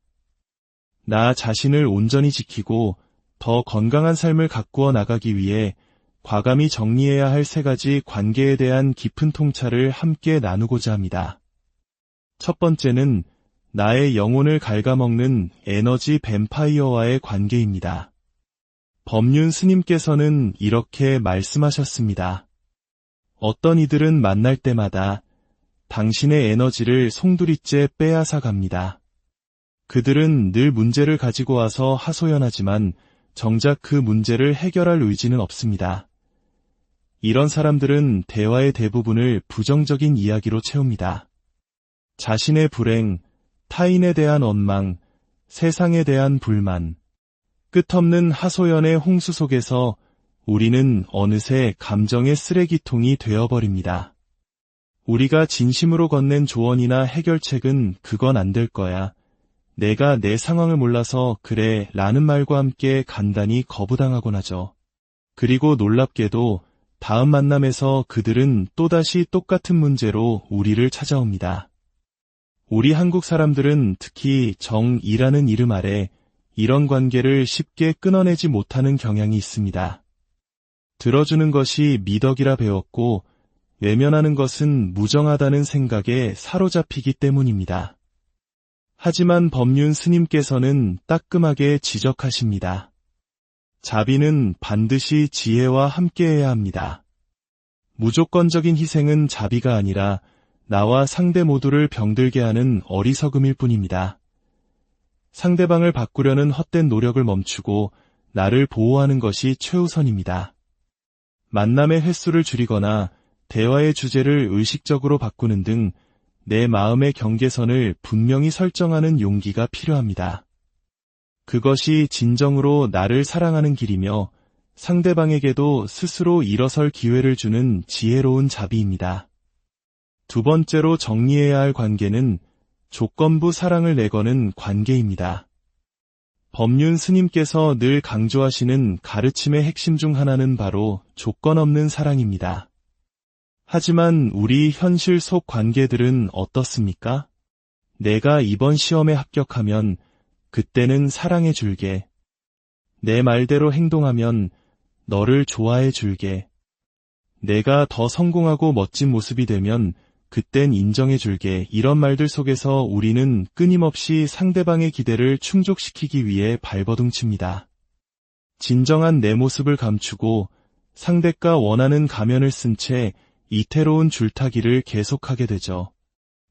나 자신을 온전히 지키고 더 건강한 삶을 가꾸어 나가기 위해 과감히 정리해야 할 3가지 관계에 대한 깊은 통찰을 함께 나누고자 합니다. 첫 번째는 나의 영혼을 갉아먹는 에너지 뱀파이어와의 관계입니다. 법륜 스님께서는 이렇게 말씀하셨습니다. 어떤 이들은 만날 때마다 당신의 에너지를 송두리째 빼앗아 갑니다. 그들은 늘 문제를 가지고 와서 하소연하지만 정작 그 문제를 해결할 의지는 없습니다. 이런 사람들은 대화의 대부분을 부정적인 이야기로 채웁니다. 자신의 불행, 타인에 대한 원망, 세상에 대한 불만, 끝없는 하소연의 홍수 속에서 우리는 어느새 감정의 쓰레기통이 되어버립니다. 우리가 진심으로 건넨 조언이나 해결책은 그건 안 될 거야. 내가 내 상황을 몰라서 그래 라는 말과 함께 간단히 거부당하곤 하죠. 그리고 놀랍게도 다음 만남에서 그들은 또다시 똑같은 문제로 우리를 찾아옵니다. 우리 한국 사람들은 특히 정이라는 이름 아래 이런 관계를 쉽게 끊어내지 못하는 경향이 있습니다. 들어주는 것이 미덕이라 배웠고 외면하는 것은 무정하다는 생각에 사로잡히기 때문입니다. 하지만 법륜 스님께서는 따끔하게 지적하십니다. 자비는 반드시 지혜와 함께해야 합니다. 무조건적인 희생은 자비가 아니라 나와 상대 모두를 병들게 하는 어리석음일 뿐입니다. 상대방을 바꾸려는 헛된 노력을 멈추고 나를 보호하는 것이 최우선입니다. 만남의 횟수를 줄이거나 대화의 주제를 의식적으로 바꾸는 등 내 마음의 경계선을 분명히 설정하는 용기가 필요합니다. 그것이 진정으로 나를 사랑하는 길이며 상대방에게도 스스로 일어설 기회를 주는 지혜로운 자비입니다. 두 번째로 정리해야 할 관계는 조건부 사랑을 내거는 관계입니다. 법륜 스님께서 늘 강조하시는 가르침의 핵심 중 하나는 바로 조건 없는 사랑입니다. 하지만 우리 현실 속 관계들은 어떻습니까? 내가 이번 시험에 합격하면 그때는 사랑해 줄게. 내 말대로 행동하면 너를 좋아해 줄게. 내가 더 성공하고 멋진 모습이 되면 그땐 인정해 줄게. 이런 말들 속에서 우리는 끊임없이 상대방의 기대를 충족시키기 위해 발버둥칩니다. 진정한 내 모습을 감추고 상대가 원하는 가면을 쓴 채 이태로운 줄타기를 계속하게 되죠.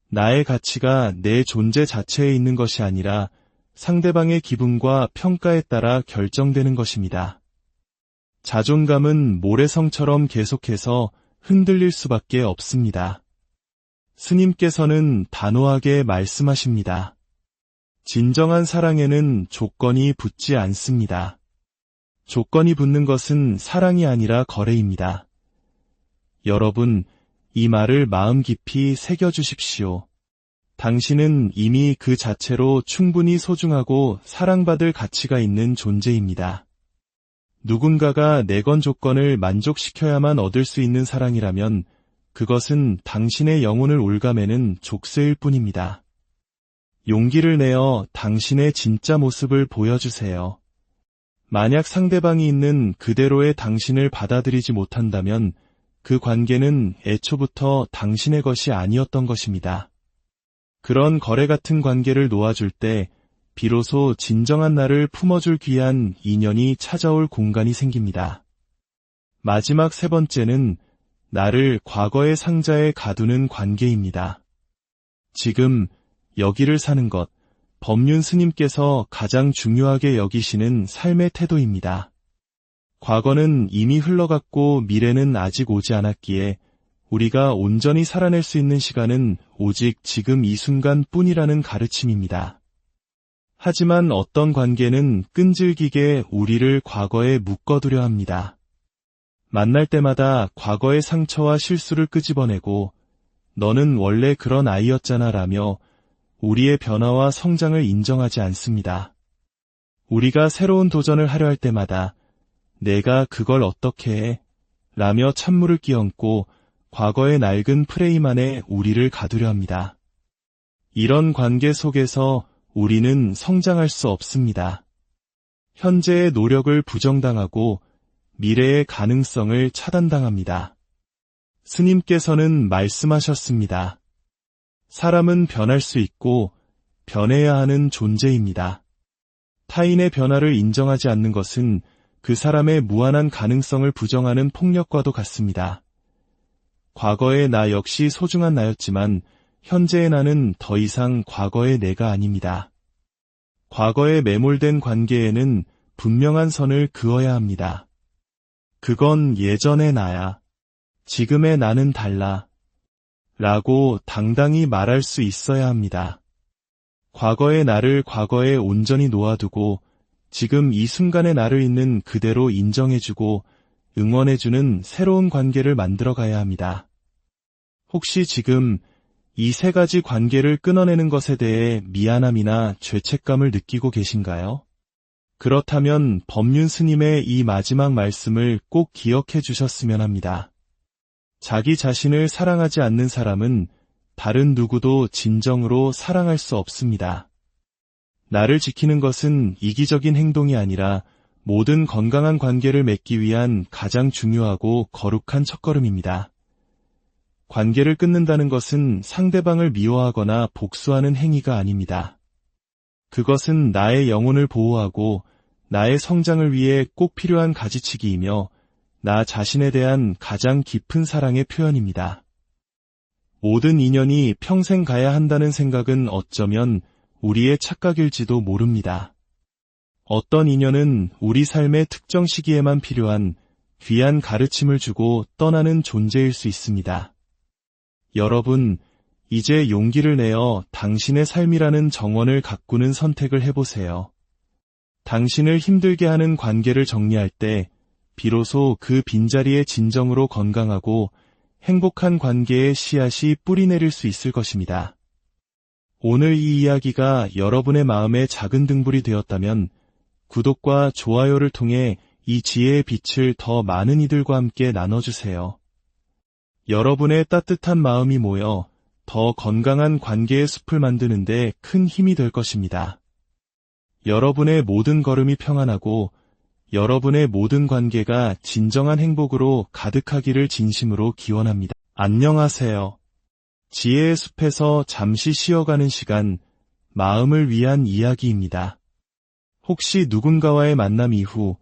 나의 가치가 내 존재 자체에 있는 것이 아니라 상대방의 기분과 평가에 따라 결정되는 것입니다. 자존감은 모래성처럼 계속해서 흔들릴 수밖에 없습니다. 스님께서는 단호하게 말씀하십니다. 진정한 사랑에는 조건이 붙지 않습니다. 조건이 붙는 것은 사랑이 아니라 거래입니다. 여러분, 이 말을 마음 깊이 새겨주십시오. 당신은 이미 그 자체로 충분히 소중하고 사랑받을 가치가 있는 존재입니다. 누군가가 내건 조건을 만족시켜야만 얻을 수 있는 사랑이라면 그것은 당신의 영혼을 올가매는 족쇄일 뿐입니다. 용기를 내어 당신의 진짜 모습을 보여주세요. 만약 상대방이 있는 그대로의 당신을 받아들이지 못한다면 그 관계는 애초부터 당신의 것이 아니었던 것입니다. 그런 거래 같은 관계를 놓아줄 때 비로소 진정한 나를 품어줄 귀한 인연이 찾아올 공간이 생깁니다. 마지막 3번째는 나를 과거의 상자에 가두는 관계입니다. 지금 여기를 사는 것, 법륜 스님께서 가장 중요하게 여기시는 삶의 태도입니다. 과거는 이미 흘러갔고 미래는 아직 오지 않았기에 우리가 온전히 살아낼 수 있는 시간은 오직 지금 이 순간뿐이라는 가르침입니다. 하지만 어떤 관계는 끈질기게 우리를 과거에 묶어두려 합니다. 만날 때마다 과거의 상처와 실수를 끄집어내고 너는 원래 그런 아이였잖아 라며 우리의 변화와 성장을 인정하지 않습니다. 우리가 새로운 도전을 하려 할 때마다 내가 그걸 어떻게 해? 라며 찬물을 끼얹고 과거의 낡은 프레임 안에 우리를 가두려 합니다. 이런 관계 속에서 우리는 성장할 수 없습니다. 현재의 노력을 부정당하고 미래의 가능성을 차단당합니다. 스님께서는 말씀하셨습니다. 사람은 변할 수 있고 변해야 하는 존재입니다. 타인의 변화를 인정하지 않는 것은 그 사람의 무한한 가능성을 부정하는 폭력과도 같습니다. 과거의 나 역시 소중한 나였지만 현재의 나는 더 이상 과거의 내가 아닙니다. 과거에 매몰된 관계에는 분명한 선을 그어야 합니다. 그건 예전의 나야. 지금의 나는 달라. 라고 당당히 말할 수 있어야 합니다. 과거의 나를 과거에 온전히 놓아두고 지금 이 순간의 나를 있는 그대로 인정해주고 응원해주는 새로운 관계를 만들어가야 합니다. 혹시 지금 이 세 가지 관계를 끊어내는 것에 대해 미안함이나 죄책감을 느끼고 계신가요? 그렇다면 법륜 스님의 이 마지막 말씀을 꼭 기억해 주셨으면 합니다. 자기 자신을 사랑하지 않는 사람은 다른 누구도 진정으로 사랑할 수 없습니다. 나를 지키는 것은 이기적인 행동이 아니라 모든 건강한 관계를 맺기 위한 가장 중요하고 거룩한 첫걸음입니다. 관계를 끊는다는 것은 상대방을 미워하거나 복수하는 행위가 아닙니다. 그것은 나의 영혼을 보호하고 나의 성장을 위해 꼭 필요한 가지치기이며 나 자신에 대한 가장 깊은 사랑의 표현입니다. 모든 인연이 평생 가야 한다는 생각은 어쩌면 우리의 착각일지도 모릅니다. 어떤 인연은 우리 삶의 특정 시기에만 필요한 귀한 가르침을 주고 떠나는 존재일 수 있습니다. 여러분, 이제 용기를 내어 당신의 삶이라는 정원을 가꾸는 선택을 해보세요. 당신을 힘들게 하는 관계를 정리할 때 비로소 그 빈자리에 진정으로 건강하고 행복한 관계의 씨앗이 뿌리내릴 수 있을 것입니다. 오늘 이 이야기가 여러분의 마음에 작은 등불이 되었다면 구독과 좋아요를 통해 이 지혜의 빛을 더 많은 이들과 함께 나눠주세요. 여러분의 따뜻한 마음이 모여 더 건강한 관계의 숲을 만드는 데 큰 힘이 될 것입니다. 여러분의 모든 걸음이 평안하고 여러분의 모든 관계가 진정한 행복으로 가득하기를 진심으로 기원합니다. 안녕하세요. 지혜의 숲에서 잠시 쉬어가는 시간, 마음을 위한 이야기입니다. 혹시 누군가와의 만남 이후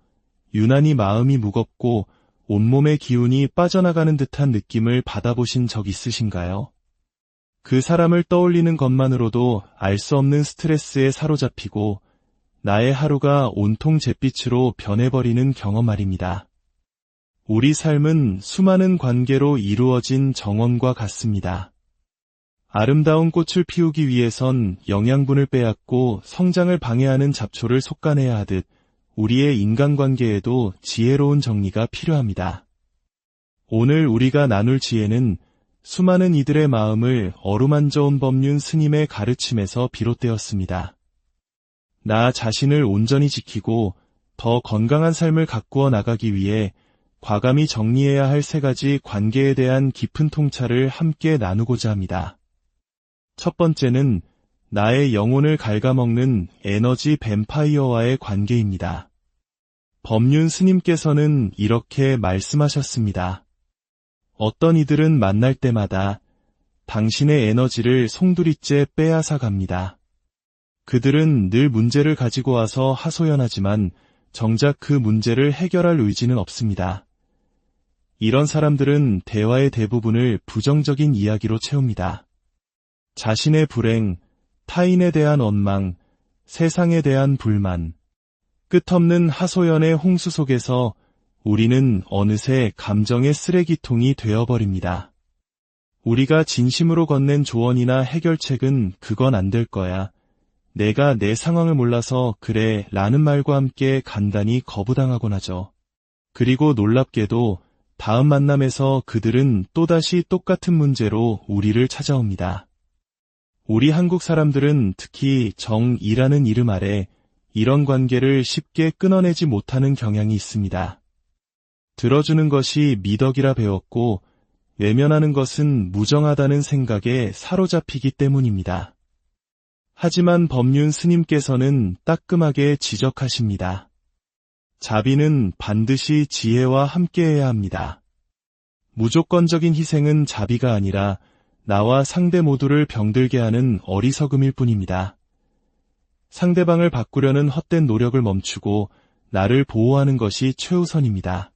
유난히 마음이 무겁고 온몸의 기운이 빠져나가는 듯한 느낌을 받아보신 적 있으신가요? 그 사람을 떠올리는 것만으로도 알 수 없는 스트레스에 사로잡히고 나의 하루가 온통 잿빛으로 변해버리는 경험 말입니다. 우리 삶은 수많은 관계로 이루어진 정원과 같습니다. 아름다운 꽃을 피우기 위해선 영양분을 빼앗고 성장을 방해하는 잡초를 솎아내야 하듯 우리의 인간관계에도 지혜로운 정리가 필요합니다. 오늘 우리가 나눌 지혜는 수많은 이들의 마음을 어루만져온 법륜 스님의 가르침에서 비롯되었습니다. 나 자신을 온전히 지키고 더 건강한 삶을 가꾸어 나가기 위해 과감히 정리해야 할 세 가지 관계에 대한 깊은 통찰을 함께 나누고자 합니다. 첫 번째는 나의 영혼을 갉아먹는 에너지 뱀파이어와의 관계입니다. 법륜 스님께서는 이렇게 말씀하셨습니다. 어떤 이들은 만날 때마다 당신의 에너지를 송두리째 빼앗아 갑니다. 그들은 늘 문제를 가지고 와서 하소연하지만 정작 그 문제를 해결할 의지는 없습니다. 이런 사람들은 대화의 대부분을 부정적인 이야기로 채웁니다. 자신의 불행, 타인에 대한 원망, 세상에 대한 불만, 끝없는 하소연의 홍수 속에서 우리는 어느새 감정의 쓰레기통이 되어버립니다. 우리가 진심으로 건넨 조언이나 해결책은 그건 안 될 거야. 내가 내 상황을 몰라서 그래 라는 말과 함께 간단히 거부당하곤 하죠. 그리고 놀랍게도 다음 만남에서 그들은 또다시 똑같은 문제로 우리를 찾아옵니다. 우리 한국 사람들은 특히 정이라는 이름 아래 이런 관계를 쉽게 끊어내지 못하는 경향이 있습니다. 들어주는 것이 미덕이라 배웠고 외면하는 것은 무정하다는 생각에 사로잡히기 때문입니다. 하지만 법륜 스님께서는 따끔하게 지적하십니다. 자비는 반드시 지혜와 함께해야 합니다. 무조건적인 희생은 자비가 아니라 나와 상대 모두를 병들게 하는 어리석음일 뿐입니다. 상대방을 바꾸려는 헛된 노력을 멈추고 나를 보호하는 것이 최우선입니다.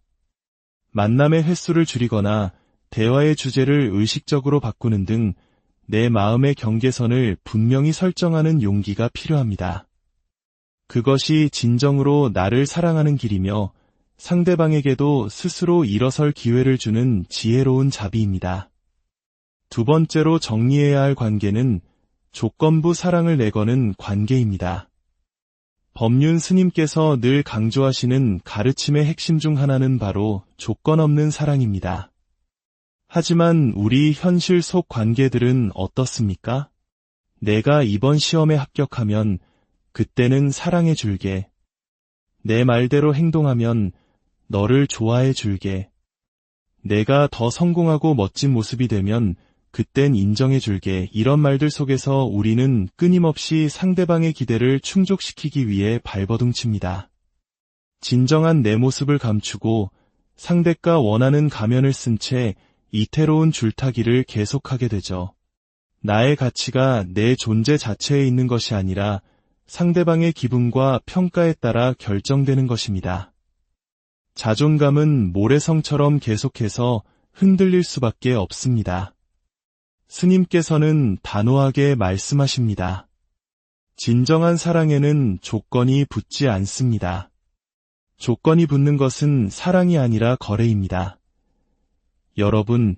만남의 횟수를 줄이거나 대화의 주제를 의식적으로 바꾸는 등 내 마음의 경계선을 분명히 설정하는 용기가 필요합니다. 그것이 진정으로 나를 사랑하는 길이며 상대방에게도 스스로 일어설 기회를 주는 지혜로운 자비입니다. 두 번째로 정리해야 할 관계는 조건부 사랑을 내거는 관계입니다. 법륜 스님께서 늘 강조하시는 가르침의 핵심 중 하나는 바로 조건 없는 사랑입니다. 하지만 우리 현실 속 관계들은 어떻습니까? 내가 이번 시험에 합격하면 그때는 사랑해 줄게. 내 말대로 행동하면 너를 좋아해 줄게. 내가 더 성공하고 멋진 모습이 되면 그땐 인정해 줄게. 이런 말들 속에서 우리는 끊임없이 상대방의 기대를 충족시키기 위해 발버둥칩니다. 진정한 내 모습을 감추고 상대가 원하는 가면을 쓴 채 이태로운 줄타기를 계속하게 되죠. 나의 가치가 내 존재 자체에 있는 것이 아니라 상대방의 기분과 평가에 따라 결정되는 것입니다. 자존감은 모래성처럼 계속해서 흔들릴 수밖에 없습니다. 스님께서는 단호하게 말씀하십니다. 진정한 사랑에는 조건이 붙지 않습니다. 조건이 붙는 것은 사랑이 아니라 거래입니다. 여러분,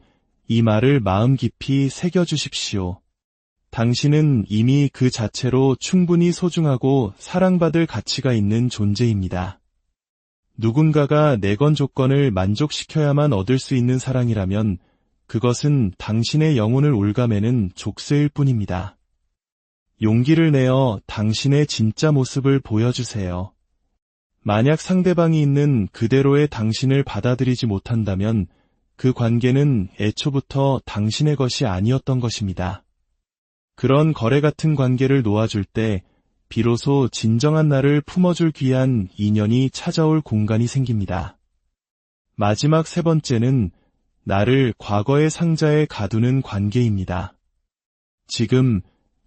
이 말을 마음 깊이 새겨주십시오. 당신은 이미 그 자체로 충분히 소중하고 사랑받을 가치가 있는 존재입니다. 누군가가 내건 조건을 만족시켜야만 얻을 수 있는 사랑이라면 그것은 당신의 영혼을 올가매는 족쇄일 뿐입니다. 용기를 내어 당신의 진짜 모습을 보여주세요. 만약 상대방이 있는 그대로의 당신을 받아들이지 못한다면 그 관계는 애초부터 당신의 것이 아니었던 것입니다. 그런 거래 같은 관계를 놓아줄 때 비로소 진정한 나를 품어줄 귀한 인연이 찾아올 공간이 생깁니다. 마지막 세 번째는 나를 과거의 상자에 가두는 관계입니다. 지금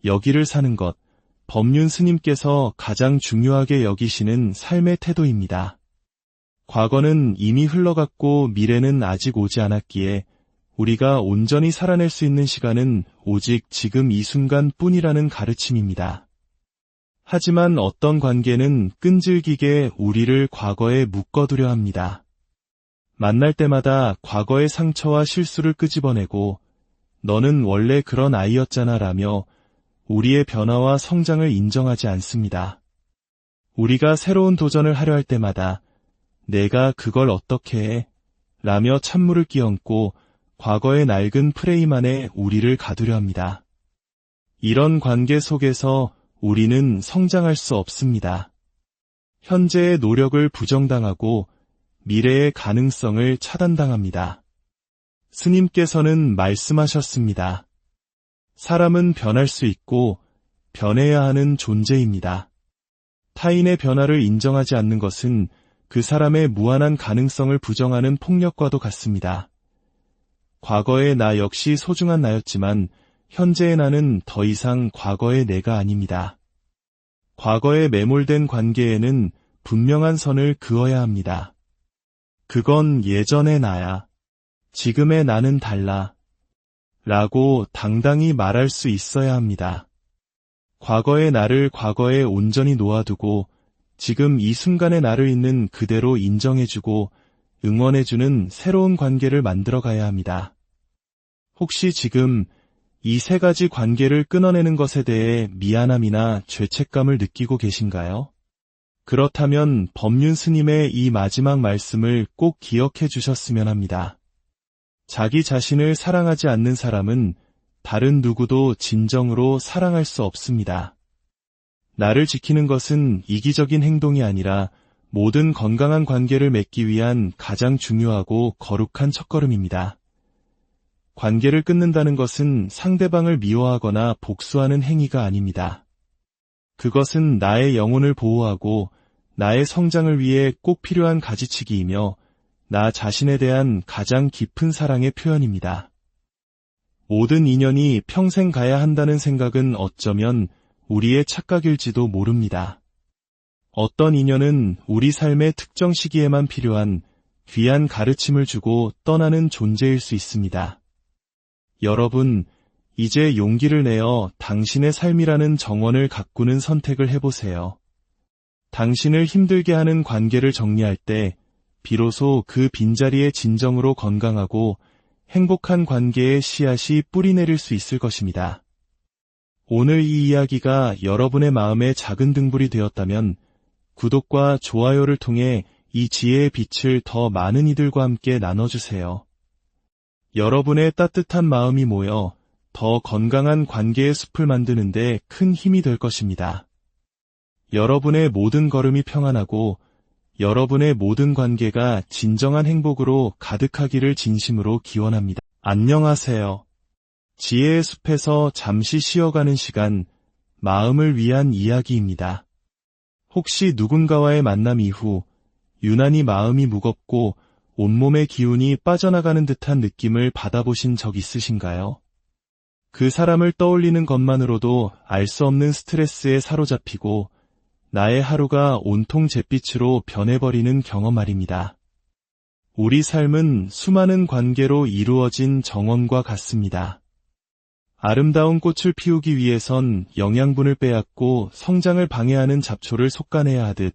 여기를 사는 것, 법륜 스님께서 가장 중요하게 여기시는 삶의 태도입니다. 과거는 이미 흘러갔고 미래는 아직 오지 않았기에 우리가 온전히 살아낼 수 있는 시간은 오직 지금 이 순간뿐이라는 가르침입니다. 하지만 어떤 관계는 끈질기게 우리를 과거에 묶어두려 합니다. 만날 때마다 과거의 상처와 실수를 끄집어내고 너는 원래 그런 아이였잖아 라며 우리의 변화와 성장을 인정하지 않습니다. 우리가 새로운 도전을 하려 할 때마다 내가 그걸 어떻게 해? 라며 찬물을 끼얹고 과거의 낡은 프레임 안에 우리를 가두려 합니다. 이런 관계 속에서 우리는 성장할 수 없습니다. 현재의 노력을 부정당하고 미래의 가능성을 차단당합니다. 스님께서는 말씀하셨습니다. 사람은 변할 수 있고 변해야 하는 존재입니다. 타인의 변화를 인정하지 않는 것은 그 사람의 무한한 가능성을 부정하는 폭력과도 같습니다. 과거의 나 역시 소중한 나였지만 현재의 나는 더 이상 과거의 내가 아닙니다. 과거에 매몰된 관계에는 분명한 선을 그어야 합니다. 그건 예전의 나야. 지금의 나는 달라. 라고 당당히 말할 수 있어야 합니다. 과거의 나를 과거에 온전히 놓아두고 지금 이 순간의 나를 있는 그대로 인정해주고 응원해주는 새로운 관계를 만들어가야 합니다. 혹시 지금 이 세 가지 관계를 끊어내는 것에 대해 미안함이나 죄책감을 느끼고 계신가요? 그렇다면 법륜 스님의 이 마지막 말씀을 꼭 기억해 주셨으면 합니다. 자기 자신을 사랑하지 않는 사람은 다른 누구도 진정으로 사랑할 수 없습니다. 나를 지키는 것은 이기적인 행동이 아니라 모든 건강한 관계를 맺기 위한 가장 중요하고 거룩한 첫걸음입니다. 관계를 끊는다는 것은 상대방을 미워하거나 복수하는 행위가 아닙니다. 그것은 나의 영혼을 보호하고 나의 성장을 위해 꼭 필요한 가지치기이며 나 자신에 대한 가장 깊은 사랑의 표현입니다. 모든 인연이 평생 가야 한다는 생각은 어쩌면 우리의 착각일지도 모릅니다. 어떤 인연은 우리 삶의 특정 시기에만 필요한 귀한 가르침을 주고 떠나는 존재일 수 있습니다. 여러분, 이제 용기를 내어 당신의 삶이라는 정원을 가꾸는 선택을 해보세요. 당신을 힘들게 하는 관계를 정리할 때 비로소 그 빈자리에 진정으로 건강하고 행복한 관계의 씨앗이 뿌리내릴 수 있을 것입니다. 오늘 이 이야기가 여러분의 마음에 작은 등불이 되었다면 구독과 좋아요를 통해 이 지혜의 빛을 더 많은 이들과 함께 나눠주세요. 여러분의 따뜻한 마음이 모여 더 건강한 관계의 숲을 만드는 데 큰 힘이 될 것입니다. 여러분의 모든 걸음이 평안하고 여러분의 모든 관계가 진정한 행복으로 가득하기를 진심으로 기원합니다. 안녕하세요. 지혜의 숲에서 잠시 쉬어가는 시간, 마음을 위한 이야기입니다. 혹시 누군가와의 만남 이후 유난히 마음이 무겁고 온몸의 기운이 빠져나가는 듯한 느낌을 받아보신 적 있으신가요? 그 사람을 떠올리는 것만으로도 알 수 없는 스트레스에 사로잡히고 나의 하루가 온통 잿빛으로 변해버리는 경험 말입니다. 우리 삶은 수많은 관계로 이루어진 정원과 같습니다. 아름다운 꽃을 피우기 위해선 영양분을 빼앗고 성장을 방해하는 잡초를 솎아내야 하듯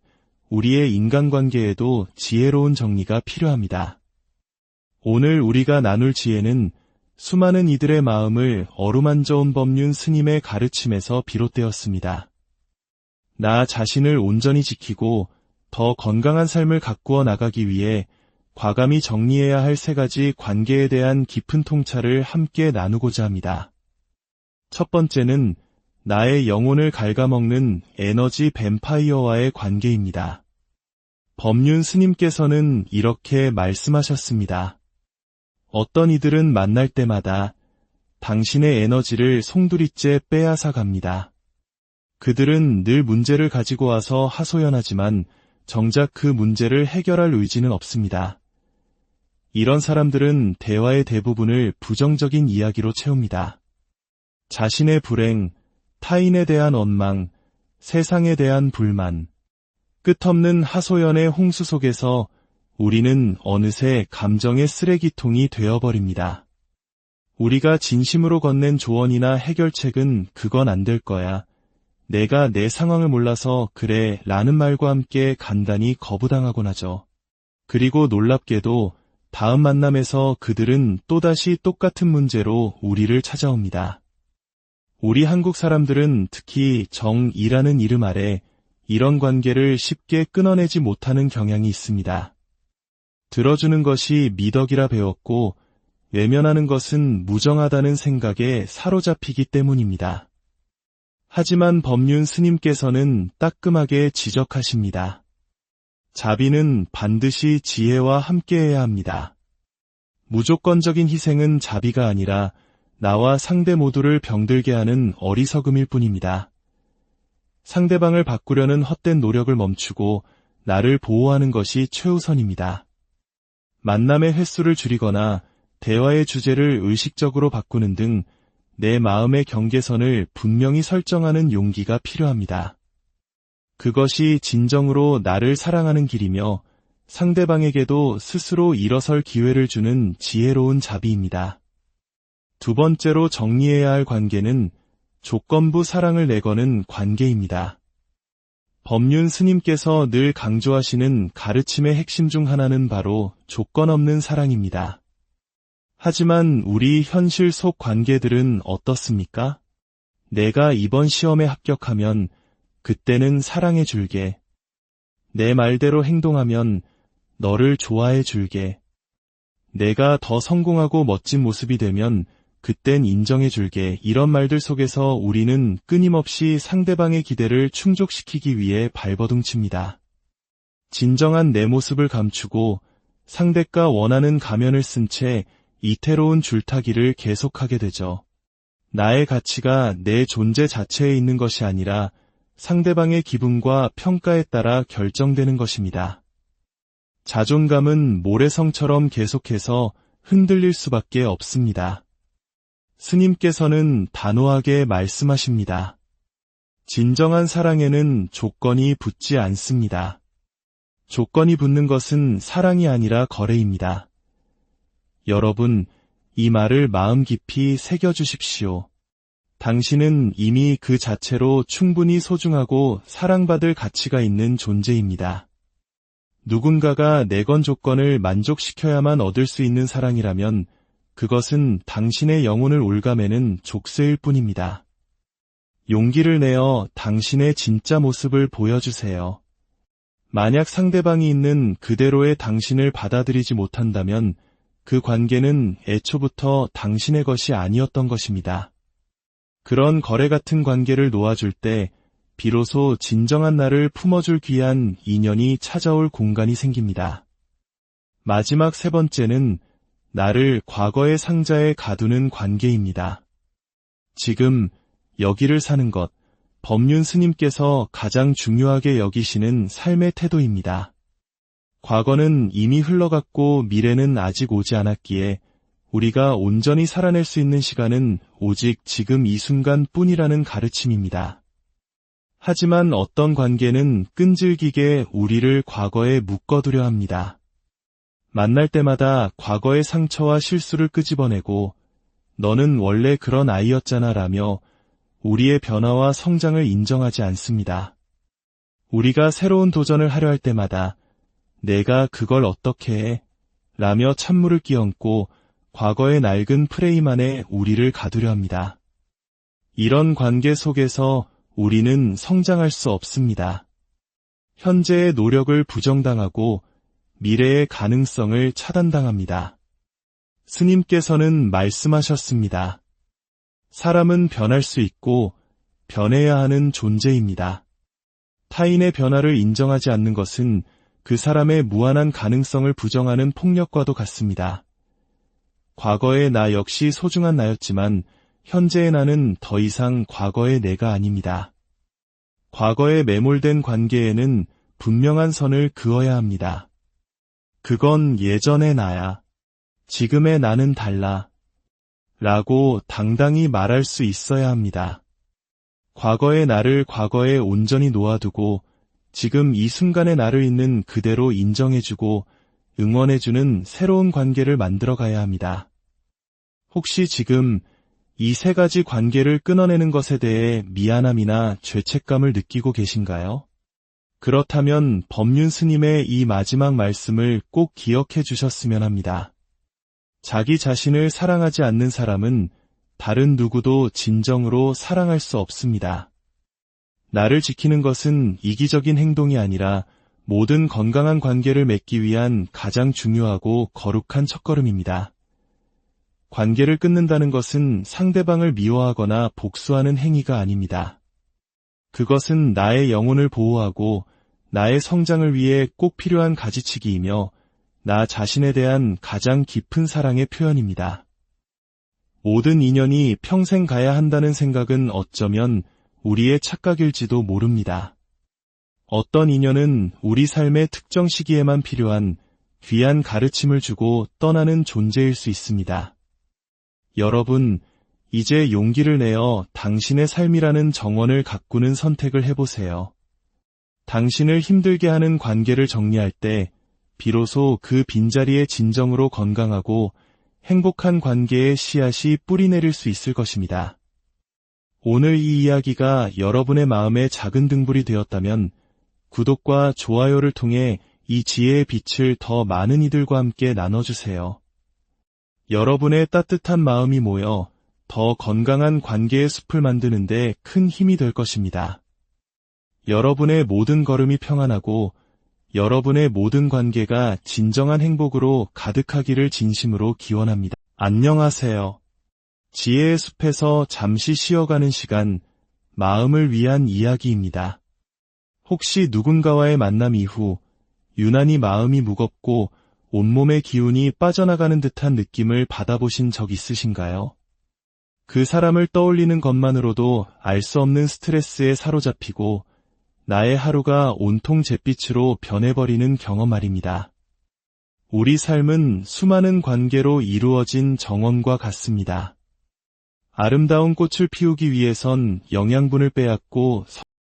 우리의 인간관계에도 지혜로운 정리가 필요합니다. 오늘 우리가 나눌 지혜는 수많은 이들의 마음을 어루만져 온 법륜 스님의 가르침에서 비롯되었습니다. 나 자신을 온전히 지키고 더 건강한 삶을 가꾸어 나가기 위해 과감히 정리해야 할 3가지 관계에 대한 깊은 통찰을 함께 나누고자 합니다. 첫 번째는 나의 영혼을 갉아먹는 에너지 뱀파이어와의 관계입니다. 법륜 스님께서는 이렇게 말씀하셨습니다. 어떤 이들은 만날 때마다 당신의 에너지를 송두리째 빼앗아 갑니다. 그들은 늘 문제를 가지고 와서 하소연하지만 정작 그 문제를 해결할 의지는 없습니다. 이런 사람들은 대화의 대부분을 부정적인 이야기로 채웁니다. 자신의 불행, 타인에 대한 원망, 세상에 대한 불만, 끝없는 하소연의 홍수 속에서 우리는 어느새 감정의 쓰레기통이 되어버립니다. 우리가 진심으로 건넨 조언이나 해결책은 그건 안 될 거야. 내가 내 상황을 몰라서 그래 라는 말과 함께 간단히 거부당하곤 하죠. 그리고 놀랍게도 다음 만남에서 그들은 또다시 똑같은 문제로 우리를 찾아옵니다. 우리 한국 사람들은 특히 정이라는 이름 아래 이런 관계를 쉽게 끊어내지 못하는 경향이 있습니다. 들어주는 것이 미덕이라 배웠고 외면하는 것은 무정하다는 생각에 사로잡히기 때문입니다. 하지만 법륜 스님께서는 따끔하게 지적하십니다. 자비는 반드시 지혜와 함께해야 합니다. 무조건적인 희생은 자비가 아니라 나와 상대 모두를 병들게 하는 어리석음일 뿐입니다. 상대방을 바꾸려는 헛된 노력을 멈추고 나를 보호하는 것이 최우선입니다. 만남의 횟수를 줄이거나 대화의 주제를 의식적으로 바꾸는 등 내 마음의 경계선을 분명히 설정하는 용기가 필요합니다. 그것이 진정으로 나를 사랑하는 길이며 상대방에게도 스스로 일어설 기회를 주는 지혜로운 자비입니다. 두 번째로 정리해야 할 관계는 조건부 사랑을 내거는 관계입니다. 법륜 스님께서 늘 강조하시는 가르침의 핵심 중 하나는 바로 조건 없는 사랑입니다. 하지만 우리 현실 속 관계들은 어떻습니까? 내가 이번 시험에 합격하면 그때는 사랑해 줄게. 내 말대로 행동하면 너를 좋아해 줄게. 내가 더 성공하고 멋진 모습이 되면 그땐 인정해 줄게. 이런 말들 속에서 우리는 끊임없이 상대방의 기대를 충족시키기 위해 발버둥칩니다. 진정한 내 모습을 감추고 상대가 원하는 가면을 쓴 채 이태로운 줄타기를 계속하게 되죠. 나의 가치가 내 존재 자체에 있는 것이 아니라 상대방의 기분과 평가에 따라 결정되는 것입니다. 자존감은 모래성처럼 계속해서 흔들릴 수밖에 없습니다. 스님께서는 단호하게 말씀하십니다. 진정한 사랑에는 조건이 붙지 않습니다. 조건이 붙는 것은 사랑이 아니라 거래입니다. 여러분, 이 말을 마음 깊이 새겨주십시오. 당신은 이미 그 자체로 충분히 소중하고 사랑받을 가치가 있는 존재입니다. 누군가가 내건 조건을 만족시켜야만 얻을 수 있는 사랑이라면 그것은 당신의 영혼을 옭아매는 족쇄일 뿐입니다. 용기를 내어 당신의 진짜 모습을 보여주세요. 만약 상대방이 있는 그대로의 당신을 받아들이지 못한다면 그 관계는 애초부터 당신의 것이 아니었던 것입니다. 그런 거래 같은 관계를 놓아줄 때 비로소 진정한 나를 품어줄 귀한 인연이 찾아올 공간이 생깁니다. 마지막 세 번째는 나를 과거의 상자에 가두는 관계입니다. 지금 여기를 사는 것, 법륜 스님께서 가장 중요하게 여기시는 삶의 태도입니다. 과거는 이미 흘러갔고 미래는 아직 오지 않았기에 우리가 온전히 살아낼 수 있는 시간은 오직 지금 이 순간뿐이라는 가르침입니다. 하지만 어떤 관계는 끈질기게 우리를 과거에 묶어두려 합니다. 만날 때마다 과거의 상처와 실수를 끄집어내고 너는 원래 그런 아이였잖아 라며 우리의 변화와 성장을 인정하지 않습니다. 우리가 새로운 도전을 하려 할 때마다 내가 그걸 어떻게 해? 라며 찬물을 끼얹고 과거의 낡은 프레임 안에 우리를 가두려 합니다. 이런 관계 속에서 우리는 성장할 수 없습니다. 현재의 노력을 부정당하고 미래의 가능성을 차단당합니다. 스님께서는 말씀하셨습니다. 사람은 변할 수 있고 변해야 하는 존재입니다. 타인의 변화를 인정하지 않는 것은 그 사람의 무한한 가능성을 부정하는 폭력과도 같습니다. 과거의 나 역시 소중한 나였지만 현재의 나는 더 이상 과거의 내가 아닙니다. 과거에 매몰된 관계에는 분명한 선을 그어야 합니다. 그건 예전의 나야. 지금의 나는 달라. 라고 당당히 말할 수 있어야 합니다. 과거의 나를 과거에 온전히 놓아두고 지금 이 순간의 나를 있는 그대로 인정해주고 응원해주는 새로운 관계를 만들어가야 합니다. 혹시 지금 이 세 가지 관계를 끊어내는 것에 대해 미안함이나 죄책감을 느끼고 계신가요? 그렇다면 법륜 스님의 이 마지막 말씀을 꼭 기억해 주셨으면 합니다. 자기 자신을 사랑하지 않는 사람은 다른 누구도 진정으로 사랑할 수 없습니다. 나를 지키는 것은 이기적인 행동이 아니라 모든 건강한 관계를 맺기 위한 가장 중요하고 거룩한 첫걸음입니다. 관계를 끊는다는 것은 상대방을 미워하거나 복수하는 행위가 아닙니다. 그것은 나의 영혼을 보호하고 나의 성장을 위해 꼭 필요한 가지치기이며 나 자신에 대한 가장 깊은 사랑의 표현입니다. 모든 인연이 평생 가야 한다는 생각은 어쩌면 우리의 착각일지도 모릅니다. 어떤 인연은 우리 삶의 특정 시기에만 필요한 귀한 가르침을 주고 떠나는 존재일 수 있습니다. 여러분, 이제 용기를 내어 당신의 삶이라는 정원을 가꾸는 선택을 해보세요. 당신을 힘들게 하는 관계를 정리할 때 비로소 그 빈자리에 진정으로 건강하고 행복한 관계의 씨앗이 뿌리내릴 수 있을 것입니다. 오늘 이 이야기가 여러분의 마음에 작은 등불이 되었다면 구독과 좋아요를 통해 이 지혜의 빛을 더 많은 이들과 함께 나눠주세요. 여러분의 따뜻한 마음이 모여 더 건강한 관계의 숲을 만드는 데 큰 힘이 될 것입니다. 여러분의 모든 걸음이 평안하고 여러분의 모든 관계가 진정한 행복으로 가득하기를 진심으로 기원합니다. 안녕하세요. 지혜의 숲에서 잠시 쉬어가는 시간, 마음을 위한 이야기입니다. 혹시 누군가와의 만남 이후 유난히 마음이 무겁고 온몸의 기운이 빠져나가는 듯한 느낌을 받아보신 적 있으신가요? 그 사람을 떠올리는 것만으로도 알 수 없는 스트레스에 사로잡히고 나의 하루가 온통 잿빛으로 변해버리는 경험 말입니다. 우리 삶은 수많은 관계로 이루어진 정원과 같습니다. 아름다운 꽃을 피우기 위해선 영양분을 빼앗고